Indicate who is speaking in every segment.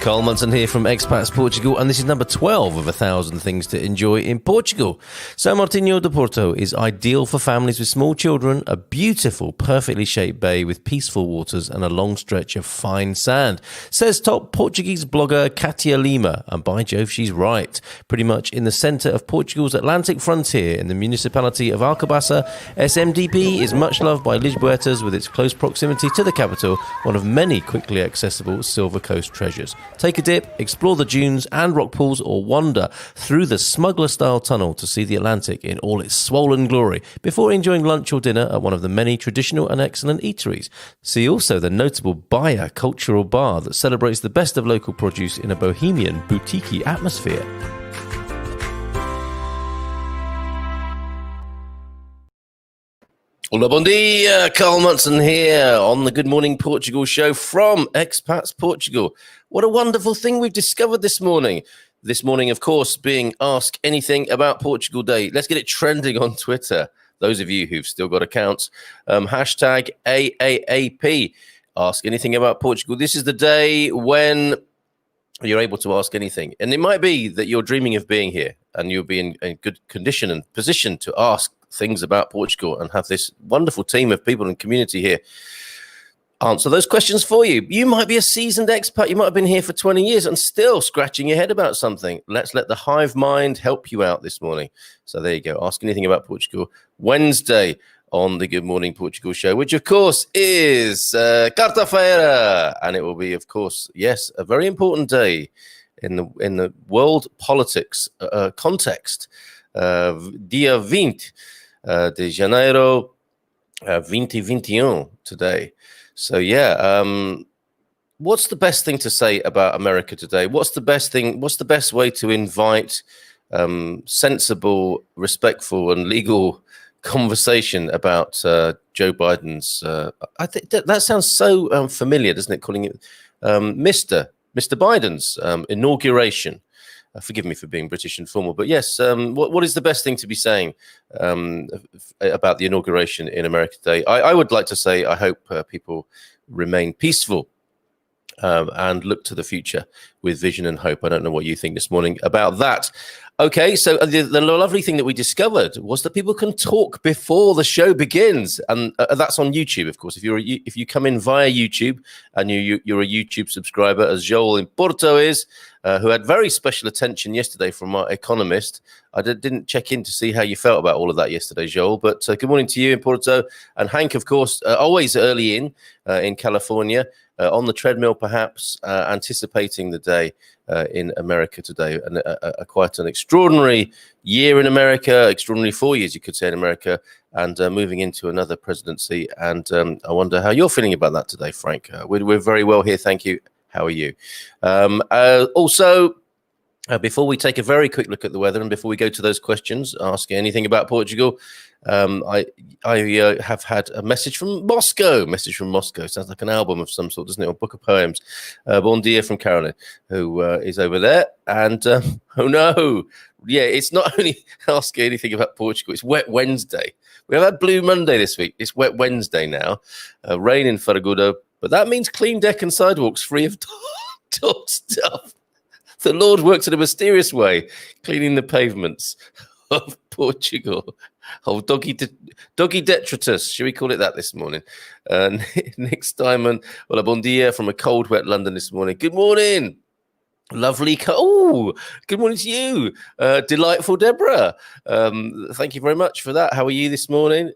Speaker 1: Carl Munson here from Expats Portugal, and this is number 12 of 1,000 things to enjoy in Portugal. São Martinho de Porto is ideal for families with small children, a beautiful, perfectly shaped bay with peaceful waters and a long stretch of fine sand, says top Portuguese blogger Katia Lima, and by Jove, she's right. Pretty much in the centre of Portugal's Atlantic frontier in the municipality of Alcobaça, SMDP is much loved by Lisboetas with its close proximity to the capital, one of many quickly accessible Silver Coast treasures. Take a dip, explore the dunes and rock pools, or wander through the smuggler-style tunnel to see the Atlantic in all its swollen glory before enjoying lunch or dinner at one of the many traditional and excellent eateries. See also the notable Baia cultural bar that celebrates the best of local produce in a bohemian, boutique atmosphere. Hola, bon dia, Carl Munson here on the Good Morning Portugal show from Expats Portugal. What a wonderful thing we've discovered this morning. This morning, of course, being Ask Anything About Portugal Day. Let's get it trending on Twitter. Those of you who've still got accounts, hashtag aaap, Ask Anything About Portugal. This is the day when you're able to ask anything. And it might be that you're dreaming of being here and you'll be in good condition and position to ask things about Portugal and have this wonderful team of people and community here answer those questions for you. You might be a seasoned expat. You might have been here for 20 years and still scratching your head about something. Let's let the hive mind help you out this morning. So there you go. Ask Anything About Portugal Wednesday on the Good Morning Portugal show, which of course is quarta-feira, and it will be, of course, yes, a very important day in the world politics context. Dia 20 de Janeiro 2021 today. So yeah, what's the best thing to say about America today? What's the best way to invite sensible, respectful and legal conversation about Joe Biden's I think that sounds so familiar, doesn't it, calling it Mr. Biden's inauguration. Forgive me for being British and formal, but yes, what is the best thing to be saying about the inauguration in America today? I would like to say I hope people remain peaceful and look to the future with vision and hope. I don't know what you think this morning about that. Okay, so the lovely thing that we discovered was that people can talk before the show begins, and that's on YouTube, of course. If you come in via YouTube and you're a YouTube subscriber, as Joel in Porto is, who had very special attention yesterday from our economist. I didn't check in to see how you felt about all of that yesterday, Joel, but good morning to you in Porto, and Hank, of course, always early in California, on the treadmill perhaps, anticipating the day in America today, and quite an extraordinary year in America, extraordinary 4 years, you could say, in America, and moving into another presidency. And I wonder how you're feeling about that today, Frank. We're very well here, thank you. How are you? Also, before we take a very quick look at the weather and before we go to those questions, asking anything about Portugal, I have had a message from Moscow. Sounds like an album of some sort, doesn't it? Or book of poems. Bon dia from Caroline, who is over there. And oh no, yeah, it's not only asking anything about Portugal, it's Wet Wednesday. We have had Blue Monday this week. It's Wet Wednesday now. Rain in Faragudo. But that means clean deck and sidewalks free of dog stuff. The Lord works in a mysterious way, cleaning the pavements of Portugal. Oh, doggy detritus, should we call it that this morning? Nick Steinman, well, a bon dia from a cold, wet London this morning. Good morning. Lovely. Oh, good morning to you. Delightful Deborah. Thank you very much for that. How are you this morning?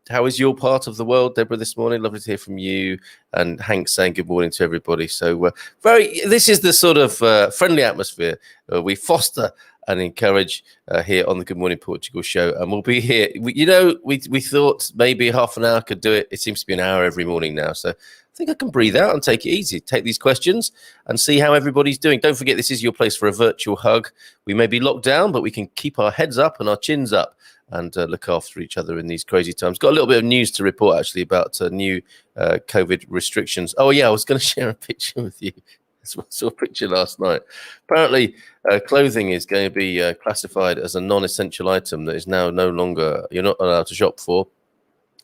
Speaker 1: How is your part of the world, Deborah, this morning? Lovely to hear from you. And Hank saying good morning to everybody. So this is the sort of friendly atmosphere we foster and encourage here on the Good Morning Portugal show. And we'll be here. We thought maybe half an hour could do it. It seems to be an hour every morning now. So I think I can breathe out and take it easy. Take these questions and see how everybody's doing. Don't forget, this is your place for a virtual hug. We may be locked down, but we can keep our heads up and our chins up and look after each other in these crazy times. Got a little bit of news to report, actually, about new COVID restrictions. Oh, yeah, I was going to share a picture with you. I saw a picture last night. Apparently, clothing is going to be classified as a non-essential item that is now no longer, you're not allowed to shop for.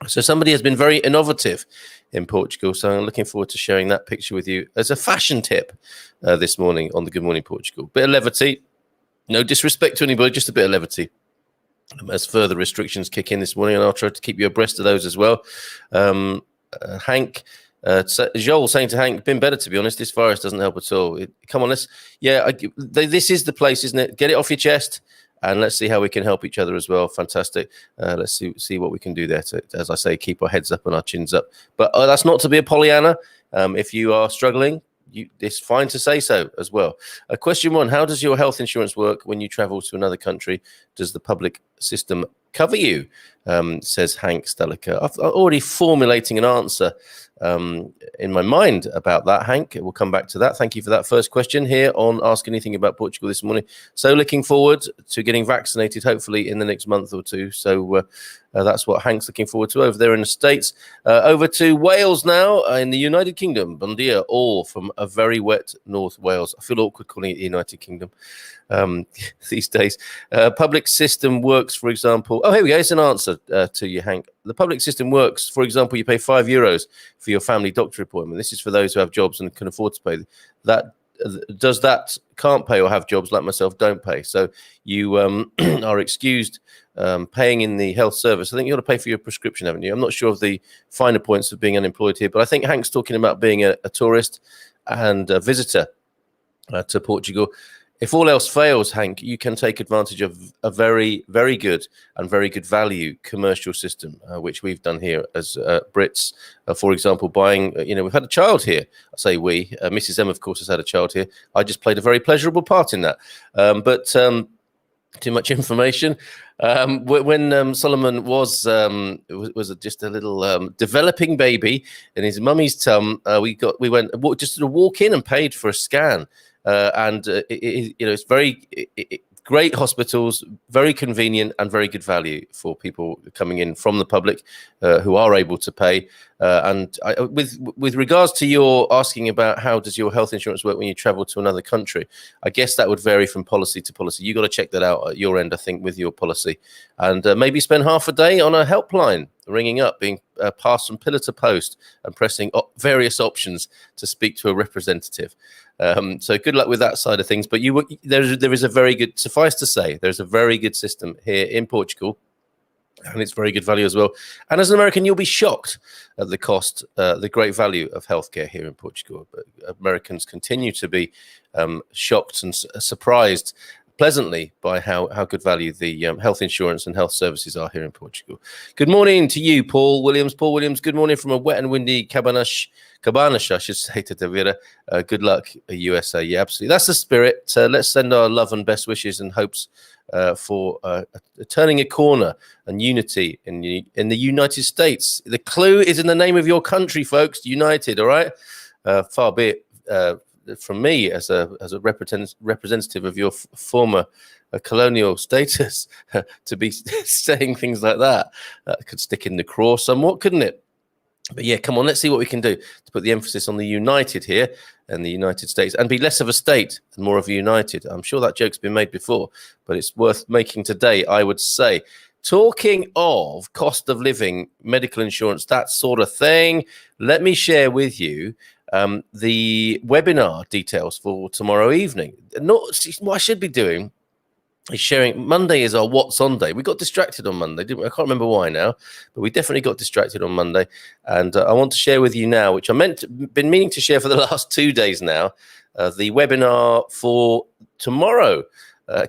Speaker 1: So somebody has been very innovative in Portugal. So I'm looking forward to sharing that picture with you as a fashion tip this morning on the Good Morning Portugal. Bit of levity, no disrespect to anybody, just a bit of levity as further restrictions kick in this morning, and I'll try to keep you abreast of those as well. Hank, Joel saying to Hank, been better, to be honest. This virus doesn't help at all. Come on, this is the place, isn't it? Get it off your chest, and let's see how we can help each other as well. Fantastic. Let's see what we can do there to, as I say, keep our heads up and our chins up. But that's not to be a Pollyanna. If you are struggling, it's fine to say so as well. Question 1, how does your health insurance work when you travel to another country? Does the public system cover you? Says Hank Stelica. I'm already formulating an answer in my mind about that, Hank. We'll come back to that. Thank you for that first question here on Ask Anything About Portugal this morning. So looking forward to getting vaccinated, hopefully in the next month or two. So that's what Hank's looking forward to over there in the States. Over to Wales now in the United Kingdom. Bon dia, all from a very wet North Wales. I feel awkward calling it the United Kingdom these days. Public system works, for example. Oh, here we go. It's an answer to you, Hank. The public system works, for example, you pay €5 for your family doctor appointment. This is for those who have jobs and can afford to pay that. That can't pay or have jobs like myself don't pay. So you are excused paying in the health service. I think you ought to pay for your prescription, haven't you? I'm not sure of the finer points of being unemployed here, but I think Hank's talking about being a tourist and a visitor to Portugal. If all else fails, Hank, you can take advantage of a very, very good and very good value commercial system, which we've done here as Brits. For example, buying, we've had a child here. I say we. Mrs. M, of course, has had a child here. I just played a very pleasurable part in that. But too much information. When Solomon was just a little developing baby in his mummy's tum, we went just to walk in and paid for a scan. It's very great hospitals, very convenient and very good value for people coming in from the public who are able to pay. With regards to your asking about how does your health insurance work when you travel to another country, I guess that would vary from policy to policy. You got to check that out at your end, I think, with your policy, and maybe spend half a day on a helpline, ringing up, being passed from pillar to post, and pressing various options to speak to a representative. So good luck with that side of things. But there is a very good, suffice to say, there's a very good system here in Portugal, and it's very good value as well. And as an American, you'll be shocked at the cost, the great value of healthcare here in Portugal. But Americans continue to be shocked and surprised pleasantly by how good value the health insurance and health services are here in Portugal. Good morning to you, Paul Williams. Paul Williams, good morning from a wet and windy Cabanas, I should say, to Tavira. Good luck, USA. Yeah, absolutely. That's the spirit. Let's send our love and best wishes and hopes for turning a corner and unity in the United States. The clue is in the name of your country, folks. United, all right? Far be it from me as a representative of your former colonial status to be saying things like that. That could stick in the craw somewhat, couldn't it? But yeah, come on, let's see what we can do to put the emphasis on the United here and the United States and be less of a state and more of a United. I'm sure that joke's been made before, but it's worth making today, I would say. Talking of cost of living, medical insurance, that sort of thing, let me share with you the webinar details for tomorrow evening. What I should be doing is sharing. Monday is our What's On day. We got distracted on Monday, didn't we? I can't remember why now, but we definitely got distracted on Monday. And I want to share with you now, which been meaning to share for the last 2 days now, the webinar for tomorrow,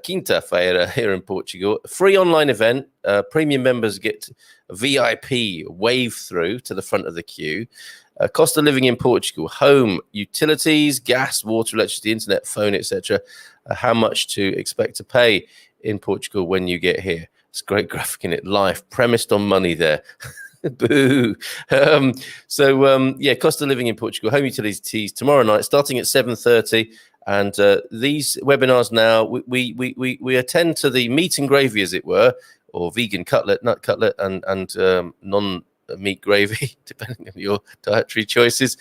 Speaker 1: Quinta-feira here in Portugal. Free online event. Premium members get a VIP wave through to the front of the queue. Cost of living in Portugal, home, utilities, gas, water, electricity, internet, phone, etc. How much to expect to pay in Portugal when you get here. It's a great graphic in it. Life premised on money there. Boo. Cost of living in Portugal, home utilities tomorrow night, starting at 7:30. And these webinars now, we attend to the meat and gravy, as it were, or vegan cutlet, nut cutlet, and meat gravy, depending on your dietary choices,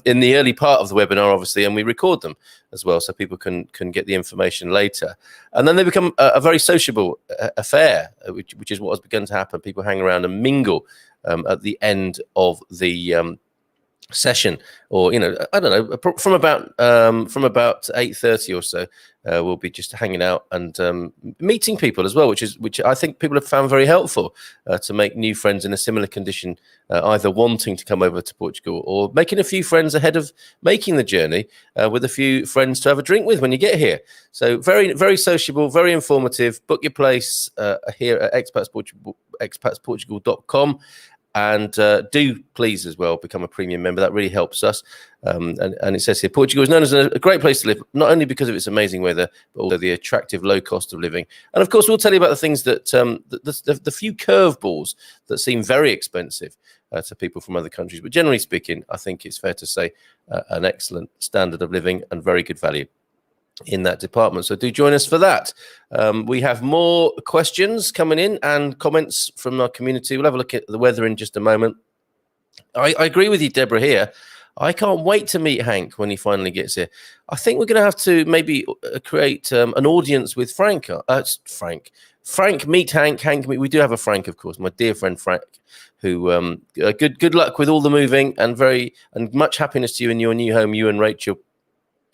Speaker 1: in the early part of the webinar, obviously, and we record them as well, so people can get the information later. And then they become a very sociable affair, which is what has begun to happen. People hang around and mingle at the end of the session, or I don't know, from about 8:30 or so, we'll be just hanging out and meeting people as well, which I think people have found very helpful, to make new friends in a similar condition, either wanting to come over to Portugal or making a few friends ahead of making the journey, with a few friends to have a drink with when you get here. So very, very sociable, very informative. Book your place here at expatsportugal.com. And do please as well become a premium member. That really helps us. And it says here, Portugal is known as a great place to live, not only because of its amazing weather, but also the attractive low cost of living. And of course, we'll tell you about the things that the few curveballs that seem very expensive to people from other countries. But generally speaking, I think it's fair to say an excellent standard of living and very good value in that department. So do join us for that. We have more questions coming in and comments from our community. We'll have a look at the weather in just a moment. I agree with you, Deborah, here. I can't wait to meet Hank when he finally gets here. I think we're going to have to maybe create an audience with Frank. Frank, meet Hank. Hank, we do have a Frank, of course, my dear friend Frank, who good luck with all the moving and much happiness to you in your new home, you and Rachel.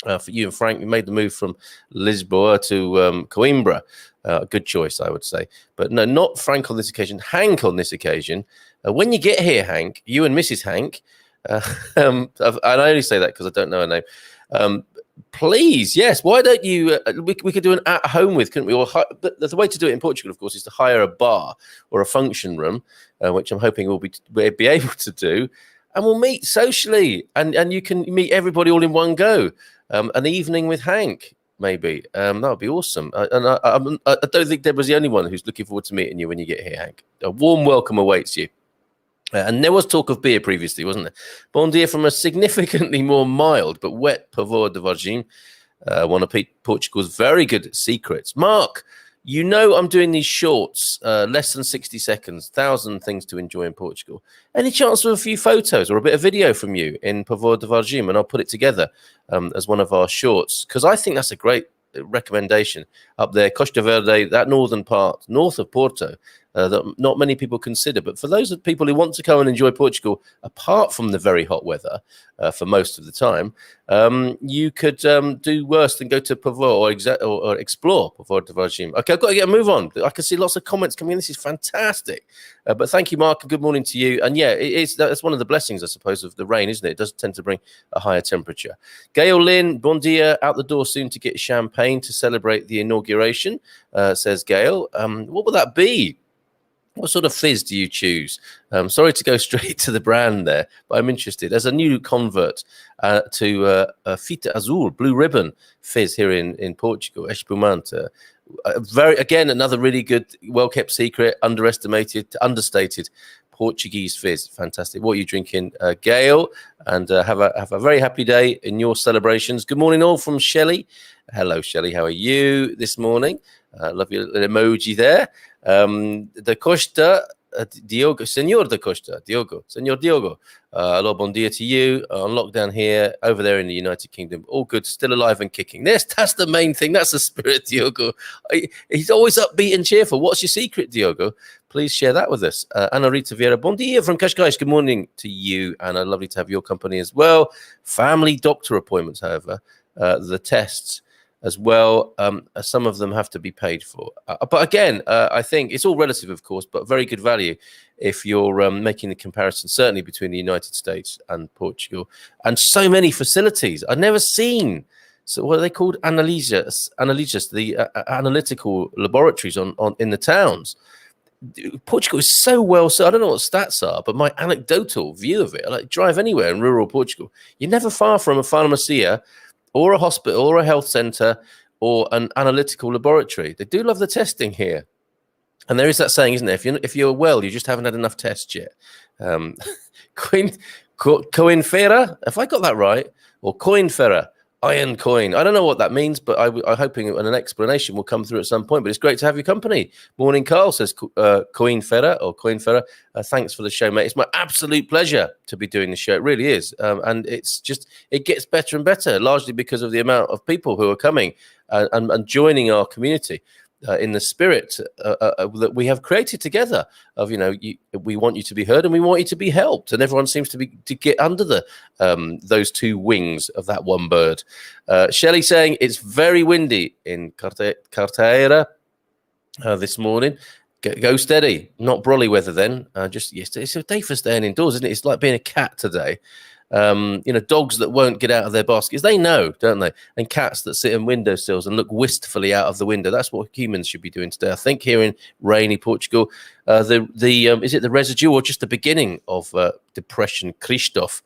Speaker 1: For you and Frank, we made the move from Lisboa to Coimbra. Good choice, I would say. But no, not Frank on this occasion. Hank on this occasion. When you get here, Hank, you and Mrs. Hank, and I only say that because I don't know her name. Please, yes. Why don't you? We could do an at home with, couldn't we? Or the way to do it in Portugal, of course, is to hire a bar or a function room, which I'm hoping we'll be able to do. And we'll meet socially, and you can meet everybody all in one go. An evening with Hank, maybe. That would be awesome. I don't think Deborah's the only one who's looking forward to meeting you when you get here, Hank. A warm welcome awaits you. And there was talk of beer previously, wasn't there? Bon dia from a significantly more mild but wet Pavor de Vargem, one of Portugal's very good secrets. Mark, you know I'm doing these shorts, less than 60 seconds, 1,000 things to enjoy in Portugal. Any chance of a few photos or a bit of video from you in Pavor de Vargem? And I'll put it together as one of our shorts, because I think that's a great recommendation up there. Costa Verde, that northern part, north of Porto, that not many people consider. But for those people who want to come and enjoy Portugal, apart from the very hot weather for most of the time, you could do worse than go to Pavor or explore Pavor de Vargem. Okay, I've got to get a move on. I can see lots of comments coming in. This is fantastic. But thank you, Mark, and good morning to you. And yeah, that's one of the blessings, I suppose, of the rain, isn't it? It does tend to bring a higher temperature. Gail Lynn, bon dia, out the door soon to get champagne to celebrate the inauguration, says Gail. What will that be? What sort of fizz do you choose? Sorry to go straight to the brand there, but I'm interested. As a new convert to Fita Azul, Blue Ribbon fizz here in Portugal, Espumante. Another really good, well-kept secret, understated Portuguese fizz. Fantastic. What are you drinking, Gail? And have a very happy day in your celebrations. Good morning all from Shelley. Hello, Shelley. How are you this morning? Love your little emoji there. Da Costa, Diogo, Senor da Costa, Senor Diogo. Hello, bon dia to you. On lockdown here, over there in the United Kingdom. All good, still alive and kicking. That's the main thing. That's the spirit, Diogo. He's always upbeat and cheerful. What's your secret, Diogo? Please share that with us. Ana Rita Vieira, bon dia from Cascais. Good morning to you, Anna. Lovely to have your company as well. Family doctor appointments, however, the tests as well. Some of them have to be paid for. But again, I think it's all relative, of course, but very good value if you're making the comparison, certainly between the United States and Portugal. And so many facilities. I've never seen. So what are they called? Analysis, the analytical laboratories in the towns. Portugal is so well, so I don't know what stats are, but my anecdotal view of it, I like drive anywhere in rural Portugal, you're never far from a pharmacia or a hospital or a health center or an analytical laboratory. They do love the testing here. And there is that saying, isn't there? If you're well, you just haven't had enough tests yet. Coinfera, if I got that right, or Coinfera, Iron coin. I don't know what that means, but I'm hoping an explanation will come through at some point. But it's great to have your company. Morning, Carl, says Coin Ferrer or Coin Ferrer. Thanks for the show, mate. It's my absolute pleasure to be doing the show. It really is. And it's just, it gets better and better, largely because of the amount of people who are coming and joining our community. In the spirit that we have created together of, we want you to be heard and we want you to be helped, and everyone seems to get under the those two wings of that one bird. Shelley saying it's very windy in Cartagena this morning. Go steady, not brolly weather then. Just yesterday, it's a day for staying indoors, isn't it? It's like being a cat today. Dogs that won't get out of their baskets, they know, don't they? And cats that sit in windowsills and look wistfully out of the window. That's what humans should be doing today. I think here in rainy Portugal, is it the residue or just the beginning of Depression Christoph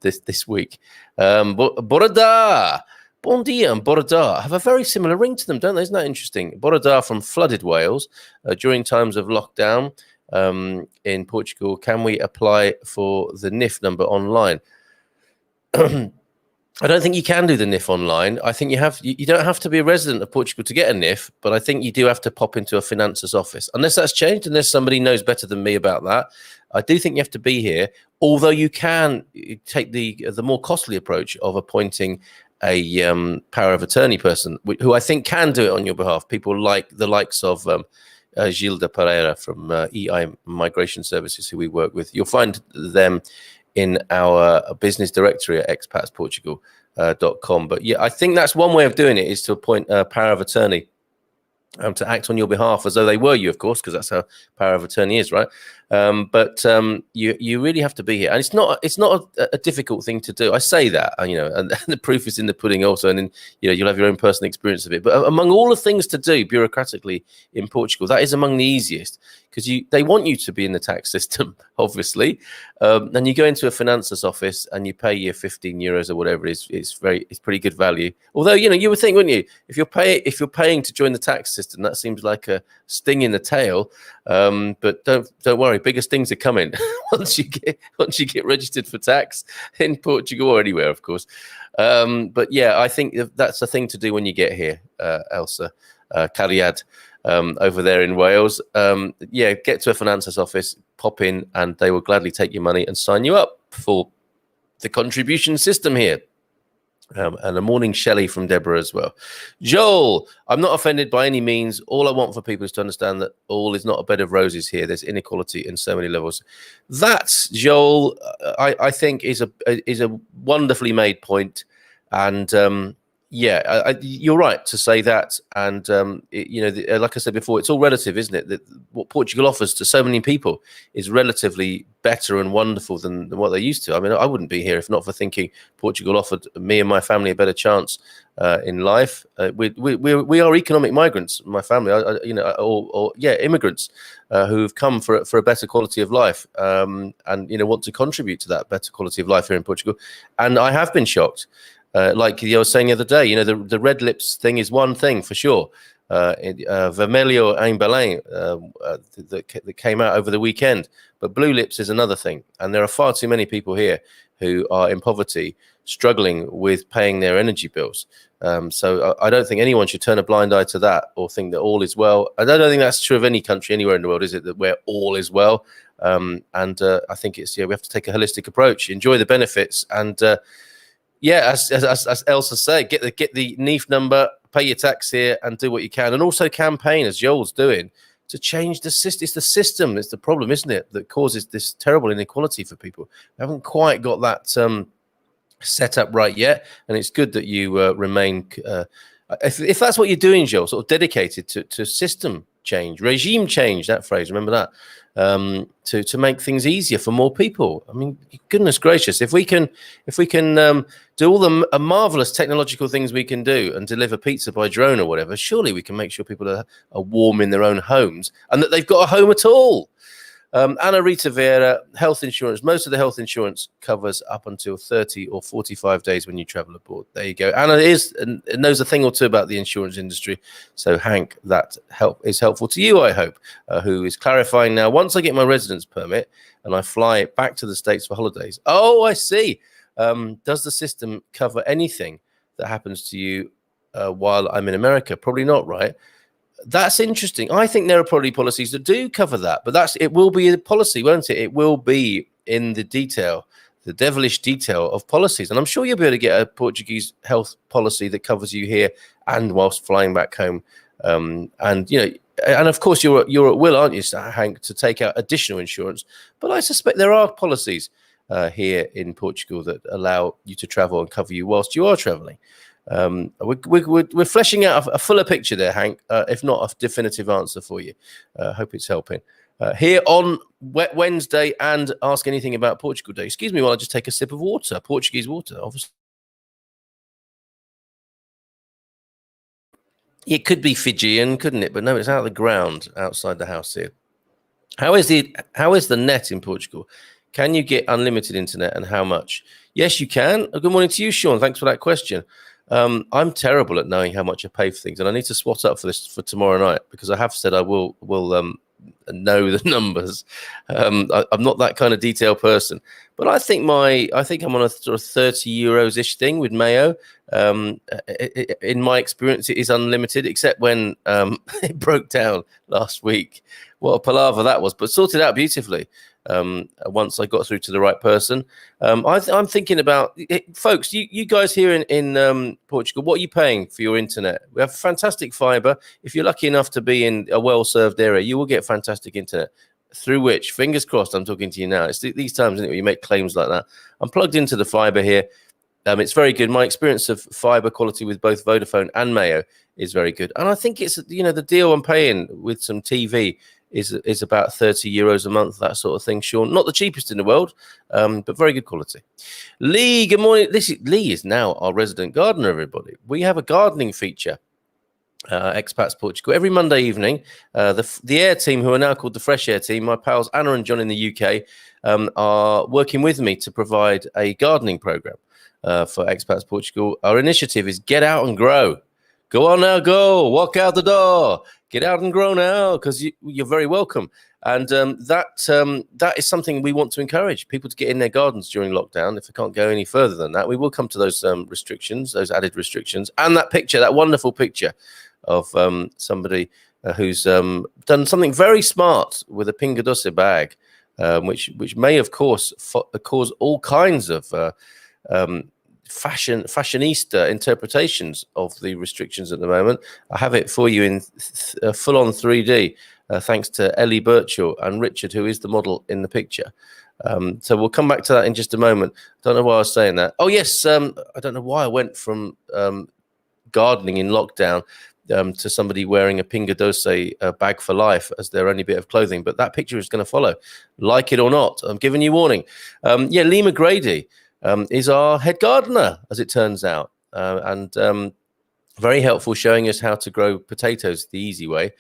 Speaker 1: this week? Borada. Bon dia and Borada have a very similar ring to them, don't they? Isn't that interesting? Borada from flooded Wales during times of lockdown. In Portugal, can we apply for the NIF number online? I don't think you can do the NIF online. I think you don't have to be a resident of Portugal to get a NIF, but I think you do have to pop into a financer's office. Unless that's changed, unless somebody knows better than me about that. I do think you have to be here, although you can take the more costly approach of appointing a power of attorney person, who I think can do it on your behalf. People like the likes of Gilda Pereira from EI Migration Services, who we work with. You'll find them in our business directory at expatsportugal.com. But yeah, I think that's one way of doing it, is to appoint a power of attorney to act on your behalf as though they were you, of course, because that's how power of attorney is, right? But you really have to be here, and it's not a difficult thing to do. I say that, and the proof is in the pudding also, and then you'll have your own personal experience of it. But among all the things to do bureaucratically in Portugal, that is among the easiest, because they want you to be in the tax system, obviously, and you go into a financer's office and you pay your €15 or whatever it is. It's pretty good value. Although you would think, wouldn't you, if you're paying to join the tax system, that seems like a sting in the tail. But don't worry, bigger things are coming once you get registered for tax in Portugal or anywhere, of course. But yeah, I think that's the thing to do when you get here, Elsa Cariad, over there in Wales. Get to a financer's office, pop in, and they will gladly take your money and sign you up for the contribution system here. And a morning Shelley from Deborah as well. Joel, I'm not offended by any means. All I want for people is to understand that all is not a bed of roses here. There's inequality in so many levels. That, Joel, I think is a wonderfully made point. And you're right to say that. And, like I said before, it's all relative, isn't it? That what Portugal offers to so many people is relatively better and wonderful than what they used to. I mean, I wouldn't be here if not for thinking Portugal offered me and my family a better chance in life. We are economic migrants, my family, immigrants who've come for a better quality of life, and want to contribute to that better quality of life here in Portugal. And I have been shocked. Like I was saying the other day, the red lips thing is one thing for sure. Vermelho em Belém that came out over the weekend, but blue lips is another thing. And there are far too many people here who are in poverty, struggling with paying their energy bills. So I don't think anyone should turn a blind eye to that or think that all is well. I don't think that's true of any country anywhere in the world, is it? That where all is well. I think we have to take a holistic approach, enjoy the benefits, and as Elsa said, get the NIF number, pay your tax here, and do what you can, and also campaign, as Joel's doing, to change the system. It's the system that's the problem, isn't it, that causes this terrible inequality for people. We haven't quite got that set up right yet, and it's good that you remain. If that's what you're doing, Joel, sort of dedicated to system change, regime change, that phrase, remember that, to make things easier for more people. I mean, goodness gracious, if we can do all the marvelous technological things we can do and deliver pizza by drone or whatever, surely we can make sure people are warm in their own homes and that they've got a home at all. Anna Rita Vera, health insurance. Most of the health insurance covers up until 30 or 45 days when you travel abroad. There you go. Anna knows a thing or two about the insurance industry. So, Hank, that is helpful to you, I hope, who is clarifying now. Once I get my residence permit and I fly back to the States for holidays. Oh, I see. Does the system cover anything that happens to you while I'm in America? Probably not, right? That's interesting. I think there are probably policies that do cover that, but it will be a policy, won't it? It will be in the detail, the devilish detail of policies. And I'm sure you'll be able to get a Portuguese health policy that covers you here and whilst flying back home. And, you know, and of course you're at will, aren't you, Hank, to take out additional insurance. But I suspect there are policies here in Portugal that allow you to travel and cover you whilst you are traveling. We're fleshing out a fuller picture there, Hank, if not a definitive answer for you. Hope it's helping. Here on Wet Wednesday and Ask Anything About Portugal Day. Excuse me while I just take a sip of water, Portuguese water, obviously. It could be Fijian, couldn't it? But no, it's out of the ground outside the house here. How is the net in Portugal? Can you get unlimited internet, and how much? Yes, you can. Good morning to you, Sean. Thanks for that question. I'm terrible at knowing how much I pay for things, and I need to swat up for this for tomorrow night, because I have said I will know the numbers. I'm not that kind of detailed person, but I think I'm on a sort of 30 euros ish thing with Mayo. In my experience, it is unlimited, except when it broke down last week. What a palaver that was, but sorted out beautifully. Once I got through to the right person. I'm thinking about it, folks, you guys here in Portugal, what are you paying for your internet? We have fantastic fiber. If you're lucky enough to be in a well-served area, you will get fantastic internet, through which, fingers crossed, I'm talking to you now. It's these times, isn't it, where you make claims like that. I'm plugged into the fiber here. It's very good. My experience of fiber quality with both Vodafone and Mayo is very good. And I think it's, you know, the deal I'm paying with some TV is about 30 euros a month, that sort of thing, Sean. Not the cheapest in the world, but very good quality. Lee, good morning. Lee is now our resident gardener, everybody. We have a gardening feature, Expats Portugal, every Monday evening. The Air team, who are now called the Fresh Air team, my pals Anna and John in the UK, are working with me to provide a gardening program for Expats Portugal. Our initiative is Get Out and Grow. Go on now, go. Walk out the door. Get out and grow now, because you're very welcome. And that is something we want to encourage people to get in their gardens during lockdown. If we can't go any further than that, we will come to those restrictions, those added restrictions. And that picture, that wonderful picture of somebody who's done something very smart with a Pinga Doce bag, which may, of course, cause all kinds of fashionista interpretations of the restrictions at the moment. I have it for you in full-on 3D, thanks to Ellie Birchall and Richard, who is the model in the picture. So we'll come back to that in just a moment. Don't know why I was saying that. Oh, yes, I don't know why I went from gardening in lockdown to somebody wearing a Pinga Doce bag for life as their only bit of clothing. But that picture is going to follow, like it or not. I'm giving you warning. Yeah, Lee McGrady is our head gardener, as it turns out, and very helpful, showing us how to grow potatoes the easy way,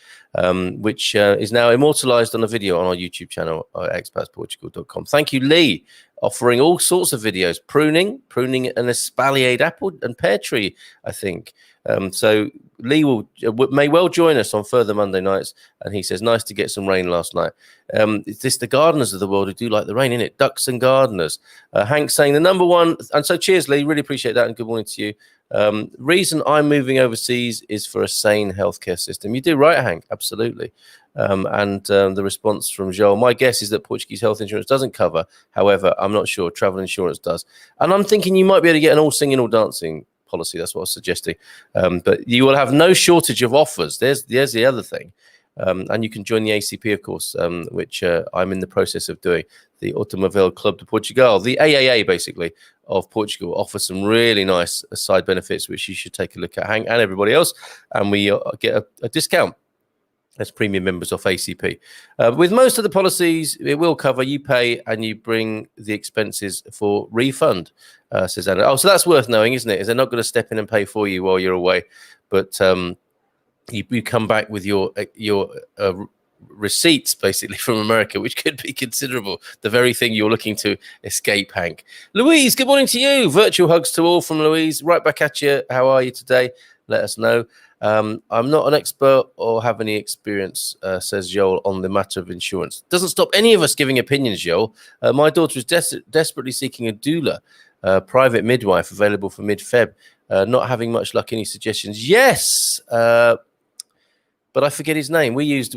Speaker 1: which is now immortalized on a video on our YouTube channel, expatsportugal.com. Thank you, Lee, offering all sorts of videos, pruning an espaliered apple and pear tree, I think. So Lee may well join us on further Monday nights, and he says, nice to get some rain last night. It's this the gardeners of the world who do like the rain, innit? Ducks and gardeners. Hank saying the number one, and so cheers, Lee, really appreciate that, and good morning to you. Reason I'm moving overseas is for a sane healthcare system. You do right, Hank, absolutely. And the response from Joel, my guess is that Portuguese health insurance doesn't cover. However, I'm not sure. Travel insurance does. And I'm thinking you might be able to get an all singing, all dancing policy. That's what I was suggesting. But you will have no shortage of offers. There's the other thing. And you can join the ACP, of course, which I'm in the process of doing. The Automóvel Club de Portugal, the AAA, basically, of Portugal, offers some really nice side benefits, which you should take a look at, Hank, and everybody else. And we get a discount as premium members off ACP. With most of the policies, it will cover, you pay and you bring the expenses for refund, says Anna. Oh, so that's worth knowing, isn't it? Is they're not going to step in and pay for you while you're away, but you come back with your receipts, basically, from America, which could be considerable. The very thing you're looking to escape, Hank. Louise, good morning to you. Virtual hugs to all from Louise. Right back at you. How are you today? Let us know. I'm not an expert or have any experience, says Joel, on the matter of insurance. Doesn't stop any of us giving opinions, Joel. My daughter is desperately seeking a doula. Private midwife available for mid-Feb. Not having much luck. Any suggestions? Yes, but I forget his name. We used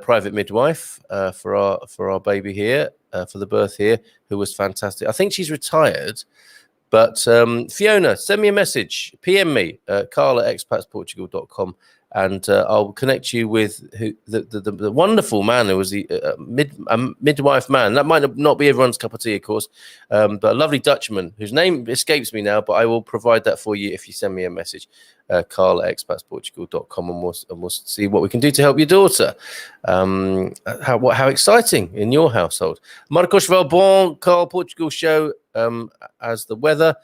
Speaker 1: private midwife for our baby here, for the birth here, who was fantastic. I think she's retired. But Fiona, send me a message, PM me, carl@expatsportugal.com, and I'll connect you with the wonderful man who was the midwife man. That might not be everyone's cup of tea, of course, but a lovely Dutchman whose name escapes me now, but I will provide that for you if you send me a message, carl@expatsportugal.com, and we'll see what we can do to help your daughter. How exciting in your household. Marcos Valbon, Carl Portugal Show, as the weather.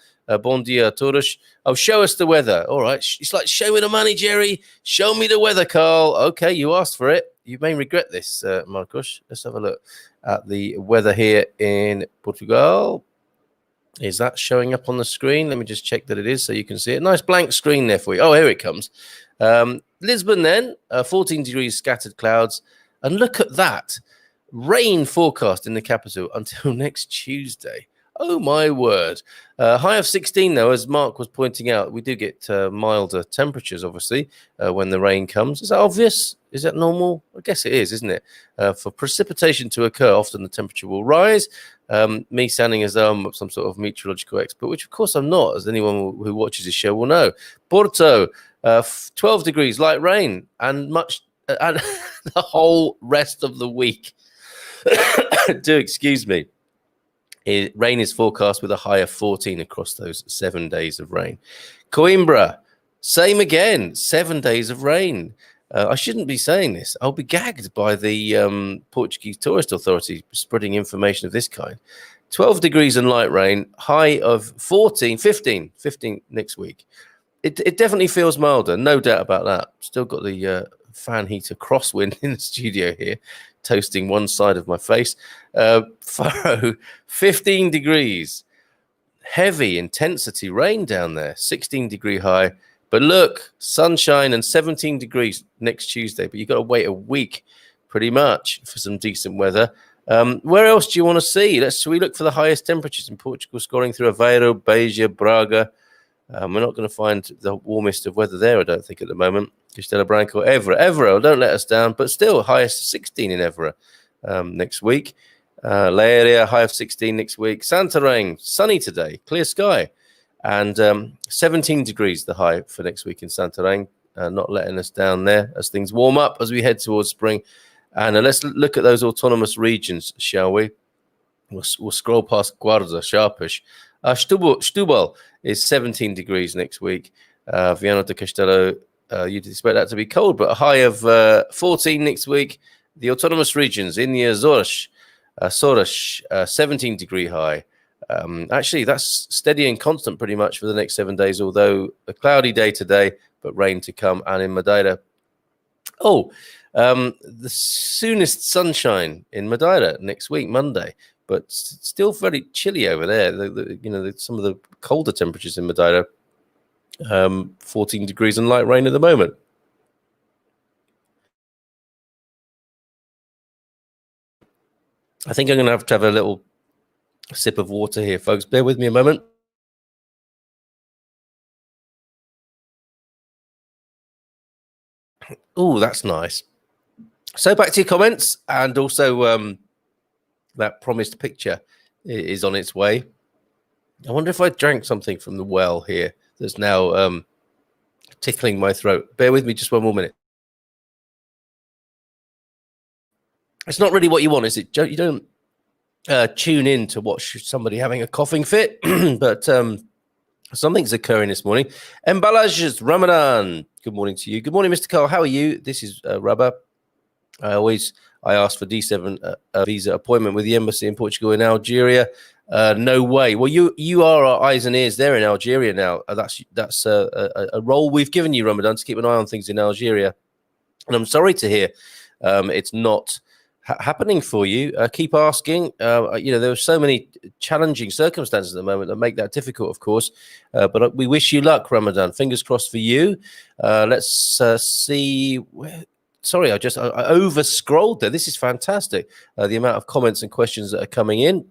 Speaker 1: Bon dia a todos. Oh, show us the weather. All right. It's like, show me the money, Jerry. Show me the weather, Carl. Okay, you asked for it. You may regret this, Marcos. Let's have a look at the weather here in Portugal. Is that showing up on the screen? Let me just check that it is so you can see it. Nice blank screen there for you. Oh, here it comes. Lisbon then, 14 degrees, scattered clouds. And look at that. Rain forecast in the capital until next Tuesday. Oh, my word. High of 16, though, as Mark was pointing out. We do get milder temperatures, obviously, when the rain comes. Is that obvious? Is that normal? I guess it is, isn't it? For precipitation to occur, often the temperature will rise. Me sounding as though I'm some sort of meteorological expert, which, of course, I'm not, as anyone who watches this show will know. Porto, 12 degrees, light rain, and and the whole rest of the week. Do excuse me. Rain is forecast with a high of 14 across those 7 days of rain. Coimbra, same again, 7 days of rain. I shouldn't be saying this. I'll be gagged by the Portuguese Tourist Authority spreading information of this kind. 12 degrees and light rain, high of 15 next week. It definitely feels milder, no doubt about that. Still got the fan heater crosswind in the studio here, toasting one side of my face. Faro, 15 degrees. Heavy intensity rain down there, 16-degree high. But look, sunshine and 17 degrees next Tuesday. But you've got to wait a week pretty much for some decent weather. Where else do you want to see? Should we look for the highest temperatures in Portugal, scoring through Aveiro, Beja, Braga? We're not going to find the warmest of weather there, I don't think, at the moment. Castelo Branco, Évora, don't let us down, but still highest 16 in Évora next week. Leiria, high of 16 next week. Santarém, sunny today, clear sky. And 17 degrees the high for next week in Santarém, not letting us down there as things warm up as we head towards spring. And let's look at those autonomous regions, shall we? We'll scroll past Guarda, sharpish. Setúbal is 17 degrees next week. Viana do Castelo, you'd expect that to be cold, but a high of 14 next week. The autonomous regions in the Azores, 17-degree high. Actually, that's steady and constant pretty much for the next 7 days, although a cloudy day today, but rain to come. And in Madeira, the soonest sunshine in Madeira next week, Monday. But still very chilly over there. Some of the colder temperatures in Madeira, 14 degrees and light rain at the moment. I think I'm going to have a little sip of water here, folks. Bear with me a moment. Oh, that's nice. So back to your comments, and also that promised picture is on its way. I wonder if I drank something from the well here that's now tickling my throat. Bear with me just one more minute. It's not really what you want, is it? You don't tune in to watch somebody having a coughing fit, but something's occurring this morning. Embalages Ramadan. Good morning to you. Good morning, Mr. Carl. How are you? This is Rabba. I asked for D7 visa appointment with the embassy in Portugal in Algeria. No way. Well, you are our eyes and ears there in Algeria now. That's a role we've given you, Ramadan, to keep an eye on things in Algeria. And I'm sorry to hear it's not happening for you. Keep asking. There are so many challenging circumstances at the moment that make that difficult, of course. But we wish you luck, Ramadan. Fingers crossed for you. Let's see. Sorry, I over scrolled there. This is fantastic. The amount of comments and questions that are coming in.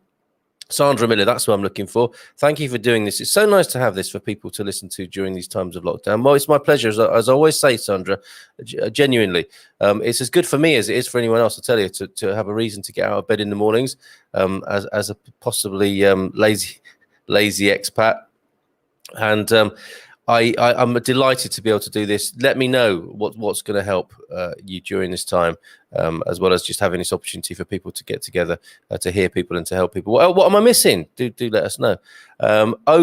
Speaker 1: Sandra Miller, that's what I'm looking for. Thank you for doing this. It's so nice to have this for people to listen to during these times of lockdown. Well, it's my pleasure, as I always say, Sandra, genuinely. It's as good for me as it is for anyone else, I tell you, to have a reason to get out of bed in the mornings as a possibly lazy expat. And I'm delighted to be able to do this. Let me know what's going to help you during this time, as well as just having this opportunity for people to get together, to hear people and to help people. What am I missing? Do let us know.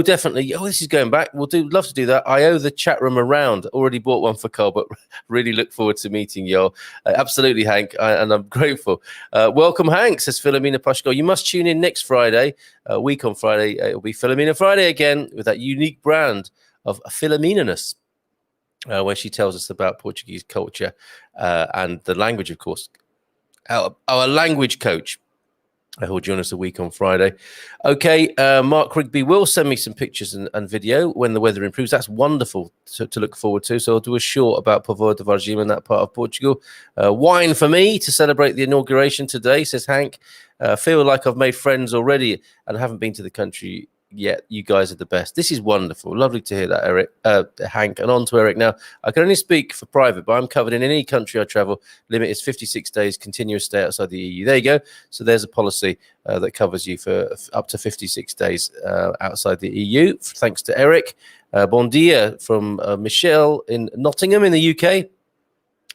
Speaker 1: Definitely. Oh, this is going back. Love to do that. I owe the chat room a round. Already bought one for Carl, but really look forward to meeting you. Absolutely, Hank, and I'm grateful. Welcome, Hank, says Philomena Pashko. You must tune in next Friday, a week on Friday. It'll be Philomena Friday again with that unique brand of Philomeniness, where she tells us about Portuguese culture and the language, of course. Our language coach, who will join us a week on Friday. Okay, Mark Rigby will send me some pictures and video when the weather improves. That's wonderful to look forward to. So I'll do a short about Povoa de Vargem in that part of Portugal. Wine for me to celebrate the inauguration today, says Hank. Feel like I've made friends already and haven't been to the country yet. You guys are the best. This is wonderful. Lovely to hear that, Eric, Hank. And on to Eric now. I can only speak for private, but I'm covered in any country I travel. Limit is 56 days continuous stay outside the EU. There you go. So there's a policy that covers you for up to 56 days outside the EU. Thanks to Eric. Bon dia from Michelle in Nottingham in the UK.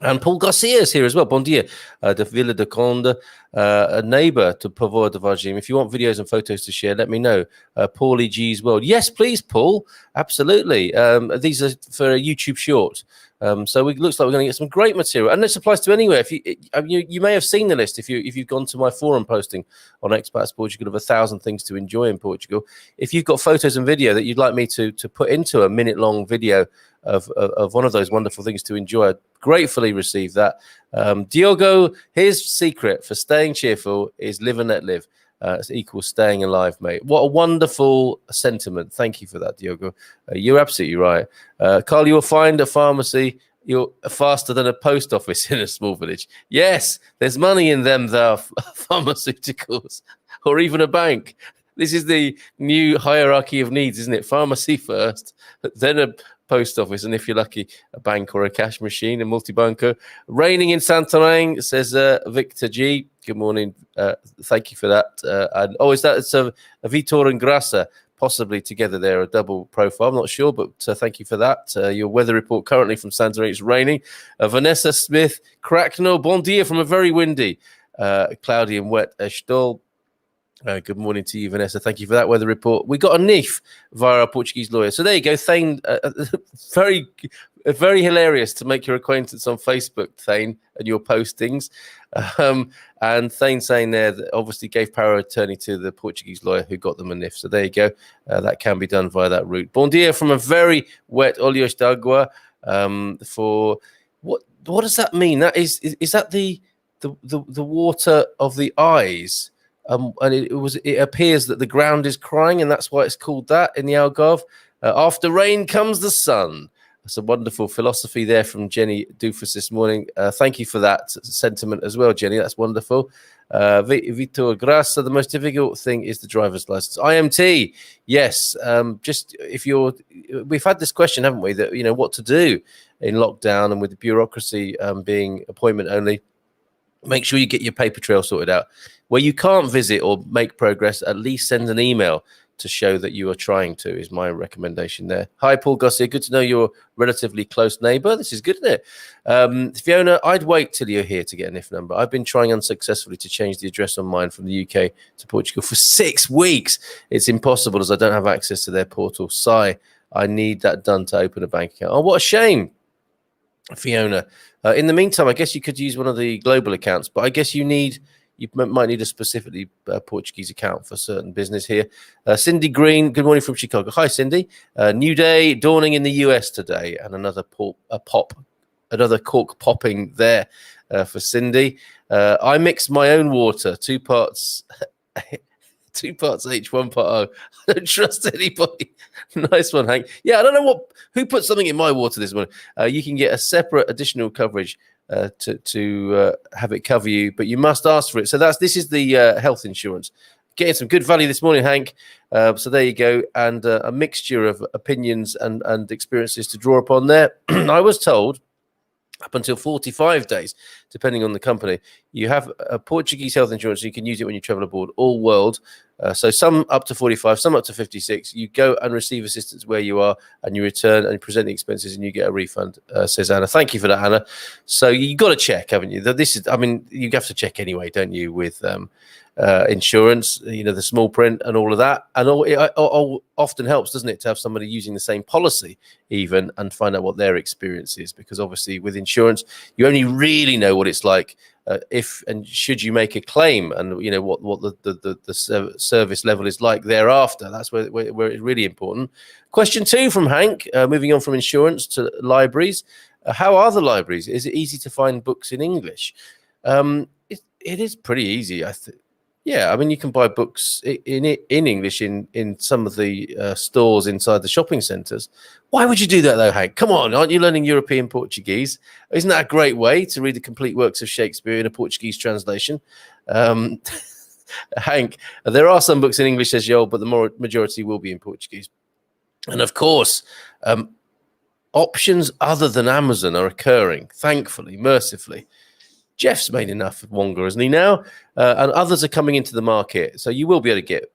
Speaker 1: And Paul Garcia is here as well. Bon dia, de Villa de Conde, a neighbour to Povoa de Vargem. If you want videos and photos to share, let me know. Paulie G's World. Yes, please, Paul. Absolutely. These are for a YouTube short. So it looks like we're going to get some great material, and this applies to anywhere. If you may have seen the list if you've gone to my forum posting on Expats Portugal of 1,000 things to enjoy in Portugal. If you've got photos and video that you'd like me to put into a minute-long video of one of those wonderful things to enjoy, I'd gratefully receive that. Diogo, his secret for staying cheerful is live and let live. It's equals staying alive, mate. What a wonderful sentiment. Thank you for that, Diogo. You're absolutely right. Carl, you'll find a pharmacy you're faster than a post office in a small village. Yes, there's money in them, the pharmaceuticals, or even a bank. This is the new hierarchy of needs, isn't it? Pharmacy first, then a post office, and if you're lucky, a bank or a cash machine, a multi-banco. Raining in Santarém, says Victor G. Good morning. Thank you for that. It's a Vitor and Graça, possibly together there, a double profile. I'm not sure, but thank you for that. Your weather report currently from Santarém, it's raining. Vanessa Smith, Cracknell, bon dia from a very windy, cloudy and wet Estol. Good morning to you, Vanessa. Thank you for that weather report. We got a NIF via our Portuguese lawyer. So there you go, Thane. Very, very hilarious to make your acquaintance on Facebook, Thane, and your postings. And Thane saying there that obviously gave power of attorney to the Portuguese lawyer who got them a NIF. So there you go. That can be done via that route. Bon dia from a very wet Olhos d'Água. For what does that mean? That is that the water of the eyes? And it appears that the ground is crying, and that's why it's called that in the Algarve. After rain comes the sun. That's a wonderful philosophy there from Jenny Doofus this morning. Thank you for that sentiment as well, Jenny. That's wonderful. Vitor Graça, the most difficult thing is the driver's license. IMT, yes. We've had this question, haven't we? That what to do in lockdown and with the bureaucracy being appointment only. Make sure you get your paper trail sorted out. Where you can't visit or make progress, at least send an email to show that you are trying to, is my recommendation there. Hi, Paul Garcia. Good to know you're a relatively close neighbour. This is good, isn't it? Fiona, I'd wait till you're here to get an IF number. I've been trying unsuccessfully to change the address on mine from the UK to Portugal for 6 weeks. It's impossible as I don't have access to their portal. Sigh, I need that done to open a bank account. Oh, what a shame, Fiona. In the meantime, I guess you could use one of the global accounts, but I guess you might need a specifically Portuguese account for certain business here. Cindy Green, good morning from Chicago. Hi, Cindy. New day dawning in the US today, and another cork popping there for Cindy. I mix my own water, 2 parts. 2 parts H, 1 part O. I don't trust anybody. Nice one, Hank. Yeah, I don't know who put something in my water this morning. You can get a separate additional coverage to have it cover you, but you must ask for it. So this is the health insurance. getting some good value this morning, Hank. So there you go. And a mixture of opinions and experiences to draw upon there. I was told up until 45 days, depending on the company, you have a Portuguese health insurance. You can use it when you travel abroad, all world. So some up to 45, some up to 56. You go and receive assistance where you are, and you return and present the expenses, and you get a refund, says Anna. Thank you for that, Anna. So you got to check, haven't you? This is, I mean, you have to check anyway, don't you, with insurance, you know, the small print and all of that. And it often helps, doesn't it, to have somebody using the same policy even and find out what their experience is, because obviously with insurance, you only really know what it's like if and should you make a claim, and you know what the service level is like thereafter. That's where it's really important. Question 2 from Hank, moving on from insurance to libraries. How are the libraries? Is it easy to find books in English? It is pretty easy, I think. Yeah, I mean, you can buy books in English in some of the stores inside the shopping centres. Why would you do that, though, Hank? Come on, aren't you learning European Portuguese? Isn't that a great way to read the complete works of Shakespeare in a Portuguese translation? Hank, there are some books in English, says Joel, but the majority will be in Portuguese. And, of course, options other than Amazon are occurring, thankfully, mercifully. Jeff's made enough of Wonga, isn't he now? And others are coming into the market. So you will be able to get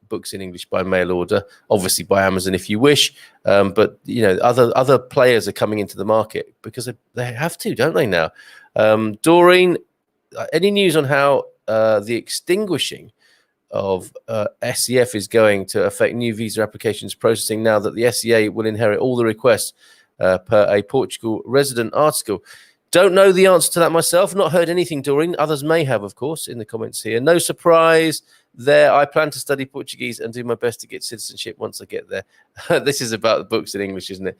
Speaker 1: books in English by mail order, obviously by Amazon if you wish. But, you know, other players are coming into the market because they have to, don't they now? Doreen, any news on how the extinguishing of SEF is going to affect new visa applications processing now that the SEA will inherit all the requests per a Portugal resident article? Don't know the answer to that myself. Not heard anything, Doreen. Others may have, of course, in the comments here. No surprise there. I plan to study Portuguese and do my best to get citizenship once I get there. This is about the books in English, isn't it?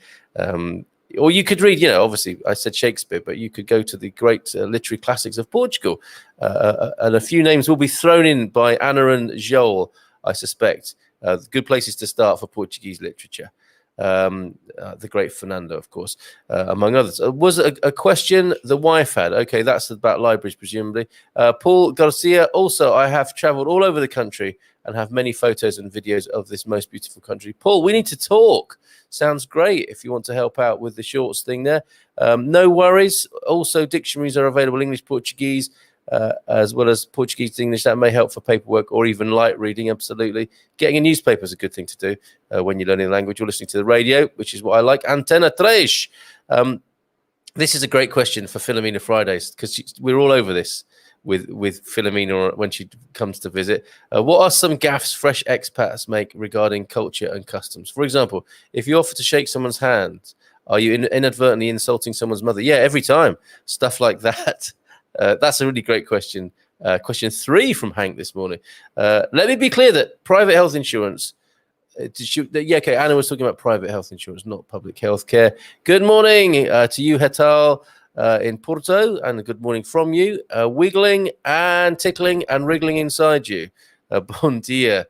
Speaker 1: Or you could read, you know, obviously I said Shakespeare, but you could go to the great literary classics of Portugal. And a few names will be thrown in by Anna and Joel, I suspect. Good places to start for Portuguese literature. The great Fernando, of course, among others. Was a question the wife had. Okay, that's about libraries, presumably. Paul Garcia, also, I have traveled all over the country and have many photos and videos of this most beautiful country. Paul, we need to talk. Sounds great if you want to help out with the shorts thing there. No worries. Also, dictionaries are available, English, Portuguese, as well as Portuguese to English. That may help for paperwork or even light reading. Absolutely. Getting a newspaper is a good thing to do when you're learning a language or listening to the radio, which is what I like. Antena Tres. This is a great question for Philomena Fridays, because we're all over this with Philomena when she comes to visit. What are some gaffes fresh expats make regarding culture and customs? For example, if you offer to shake someone's hand, are you inadvertently insulting someone's mother? Yeah, every time. Stuff like that. That's a really great question. Question 3 from Hank this morning. Let me be clear that private health insurance. Okay, Anna was talking about private health insurance, not public health care. Good morning to you, Hetal, in Porto, and good morning from you. Wiggling and tickling and wriggling inside you. Bon dia,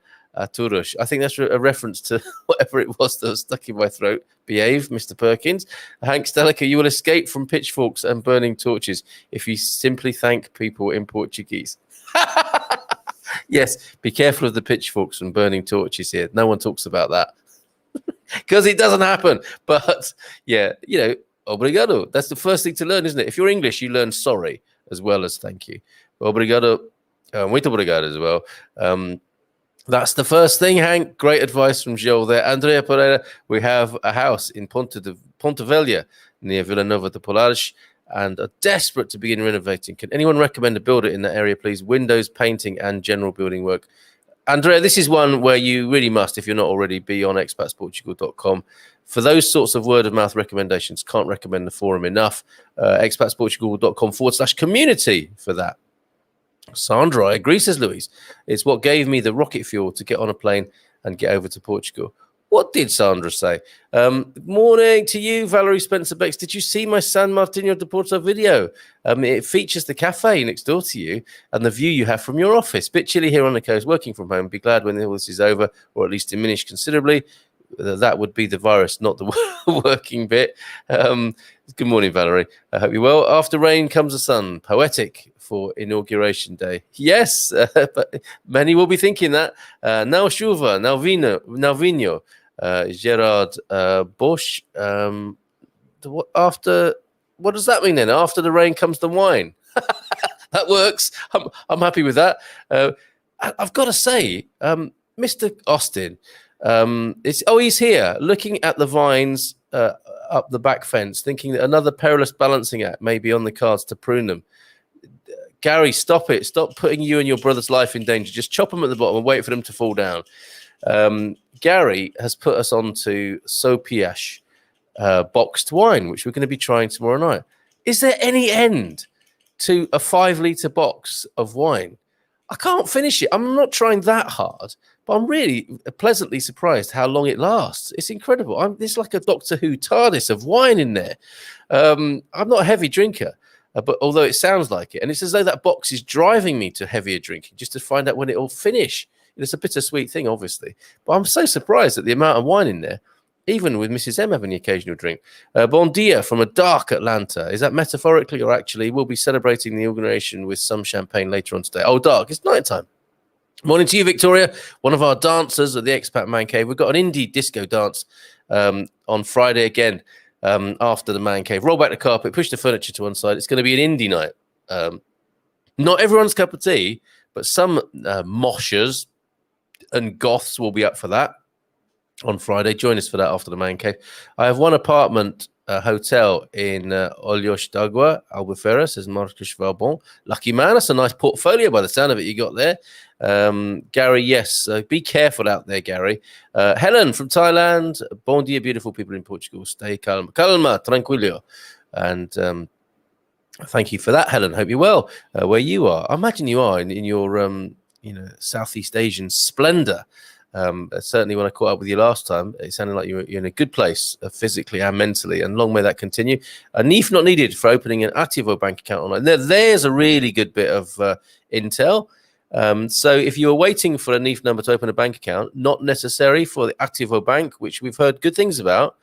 Speaker 1: todos. I think that's a reference to whatever it was that was stuck in my throat. Behave, Mr. Perkins. Hank Stelica, you will escape from pitchforks and burning torches if you simply thank people in Portuguese. Yes, be careful of the pitchforks and burning torches here. No one talks about that because it doesn't happen. But yeah, you know, obrigado. That's the first thing to learn, isn't it? If you're English, you learn sorry as well as thank you. Obrigado. Muito obrigado as well. That's the first thing, Hank. Great advice from Joel there. Andrea Pereira, we have a house in Ponte Velha near Vila Nova de Polares and are desperate to begin renovating. Can anyone recommend a builder in that area, please? Windows, painting, and general building work. Andrea, this is one where you really must, if you're not already, be on expatsportugal.com. For those sorts of word-of-mouth recommendations, can't recommend the forum enough. expatsportugal.com/community for that. Sandra, I agree, says Louise. It's what gave me the rocket fuel to get on a plane and get over to Portugal. What did Sandra say? Morning to you, Valerie Spencer-Bex. Did you see my San Martino de Porto video? It features the cafe next door to you and the view you have from your office. Bit chilly here on the coast, working from home. Be glad when all this is over, or at least diminished considerably. That would be the virus, not the working bit. Good morning, Valerie. I hope you're well. After rain comes the sun. Poetic for Inauguration Day. Yes, but many will be thinking that. Now chuva, now vinho, Gerard Bosch. After, what does that mean then? After the rain comes the wine. That works. I'm happy with that. I've got to say, Mr. Austin, he's here looking at the vines up the back fence, thinking that another perilous balancing act may be on the cards to prune them. Gary, stop it. Stop putting you and your brother's life in danger. Just chop them at the bottom and wait for them to fall down. Gary has put us on to Sopiash boxed wine, which we're going to be trying tomorrow night. Is there any end to a 5-litre box of wine? I can't finish it. I'm not trying that hard, but I'm really pleasantly surprised how long it lasts. It's incredible. There's like a Doctor Who TARDIS of wine in there. I'm not a heavy drinker, but although it sounds like it, and it's as though that box is driving me to heavier drinking just to find out when it will finish. It's a bittersweet thing, obviously, but I'm so surprised at the amount of wine in there. Even with Mrs. M having the occasional drink. Bon dia from a dark Atlanta. Is that metaphorically or actually? We'll be celebrating the inauguration with some champagne later on today. Oh, dark. It's nighttime. Morning to you, Victoria. One of our dancers at the Expat Man Cave. We've got an indie disco dance on Friday again after the Man Cave. Roll back the carpet, push the furniture to one side. It's going to be an indie night. Not everyone's cup of tea, but some moshers and goths will be up for that on Friday. Join us for that after the Man Cave. I have one apartment hotel in Olhos d'Água, Albufeira, says Marcus Valbon. Lucky man, that's a nice portfolio by the sound of it you got there. Gary, yes, be careful out there, Gary. Helen from Thailand. Bon dia, beautiful people in Portugal. Stay calm. Calma, tranquilo. And thank you for that, Helen. Hope you're well where you are. I imagine you are in your Southeast Asian splendor. Certainly when I caught up with you last time, it sounded like you're in a good place physically and mentally, and long may that continue. A NIF not needed for opening an Activo bank account online. There's a really good bit of intel. So if you were waiting for a NIF number to open a bank account, not necessary for the Activo Bank, which we've heard good things about,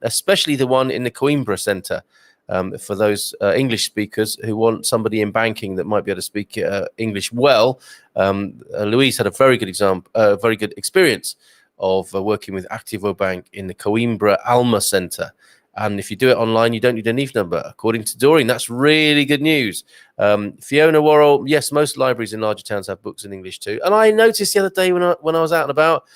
Speaker 1: especially the one in the Coimbra Centre. For those English speakers who want somebody in banking that might be able to speak English well, Louise had a very good very good experience of working with Activo Bank in the Coimbra Alma Centre. And if you do it online, you don't need a NIF number, according to Doreen. That's really good news. Fiona Worrell, yes, most libraries in larger towns have books in English too. And I noticed the other day when I was out and about,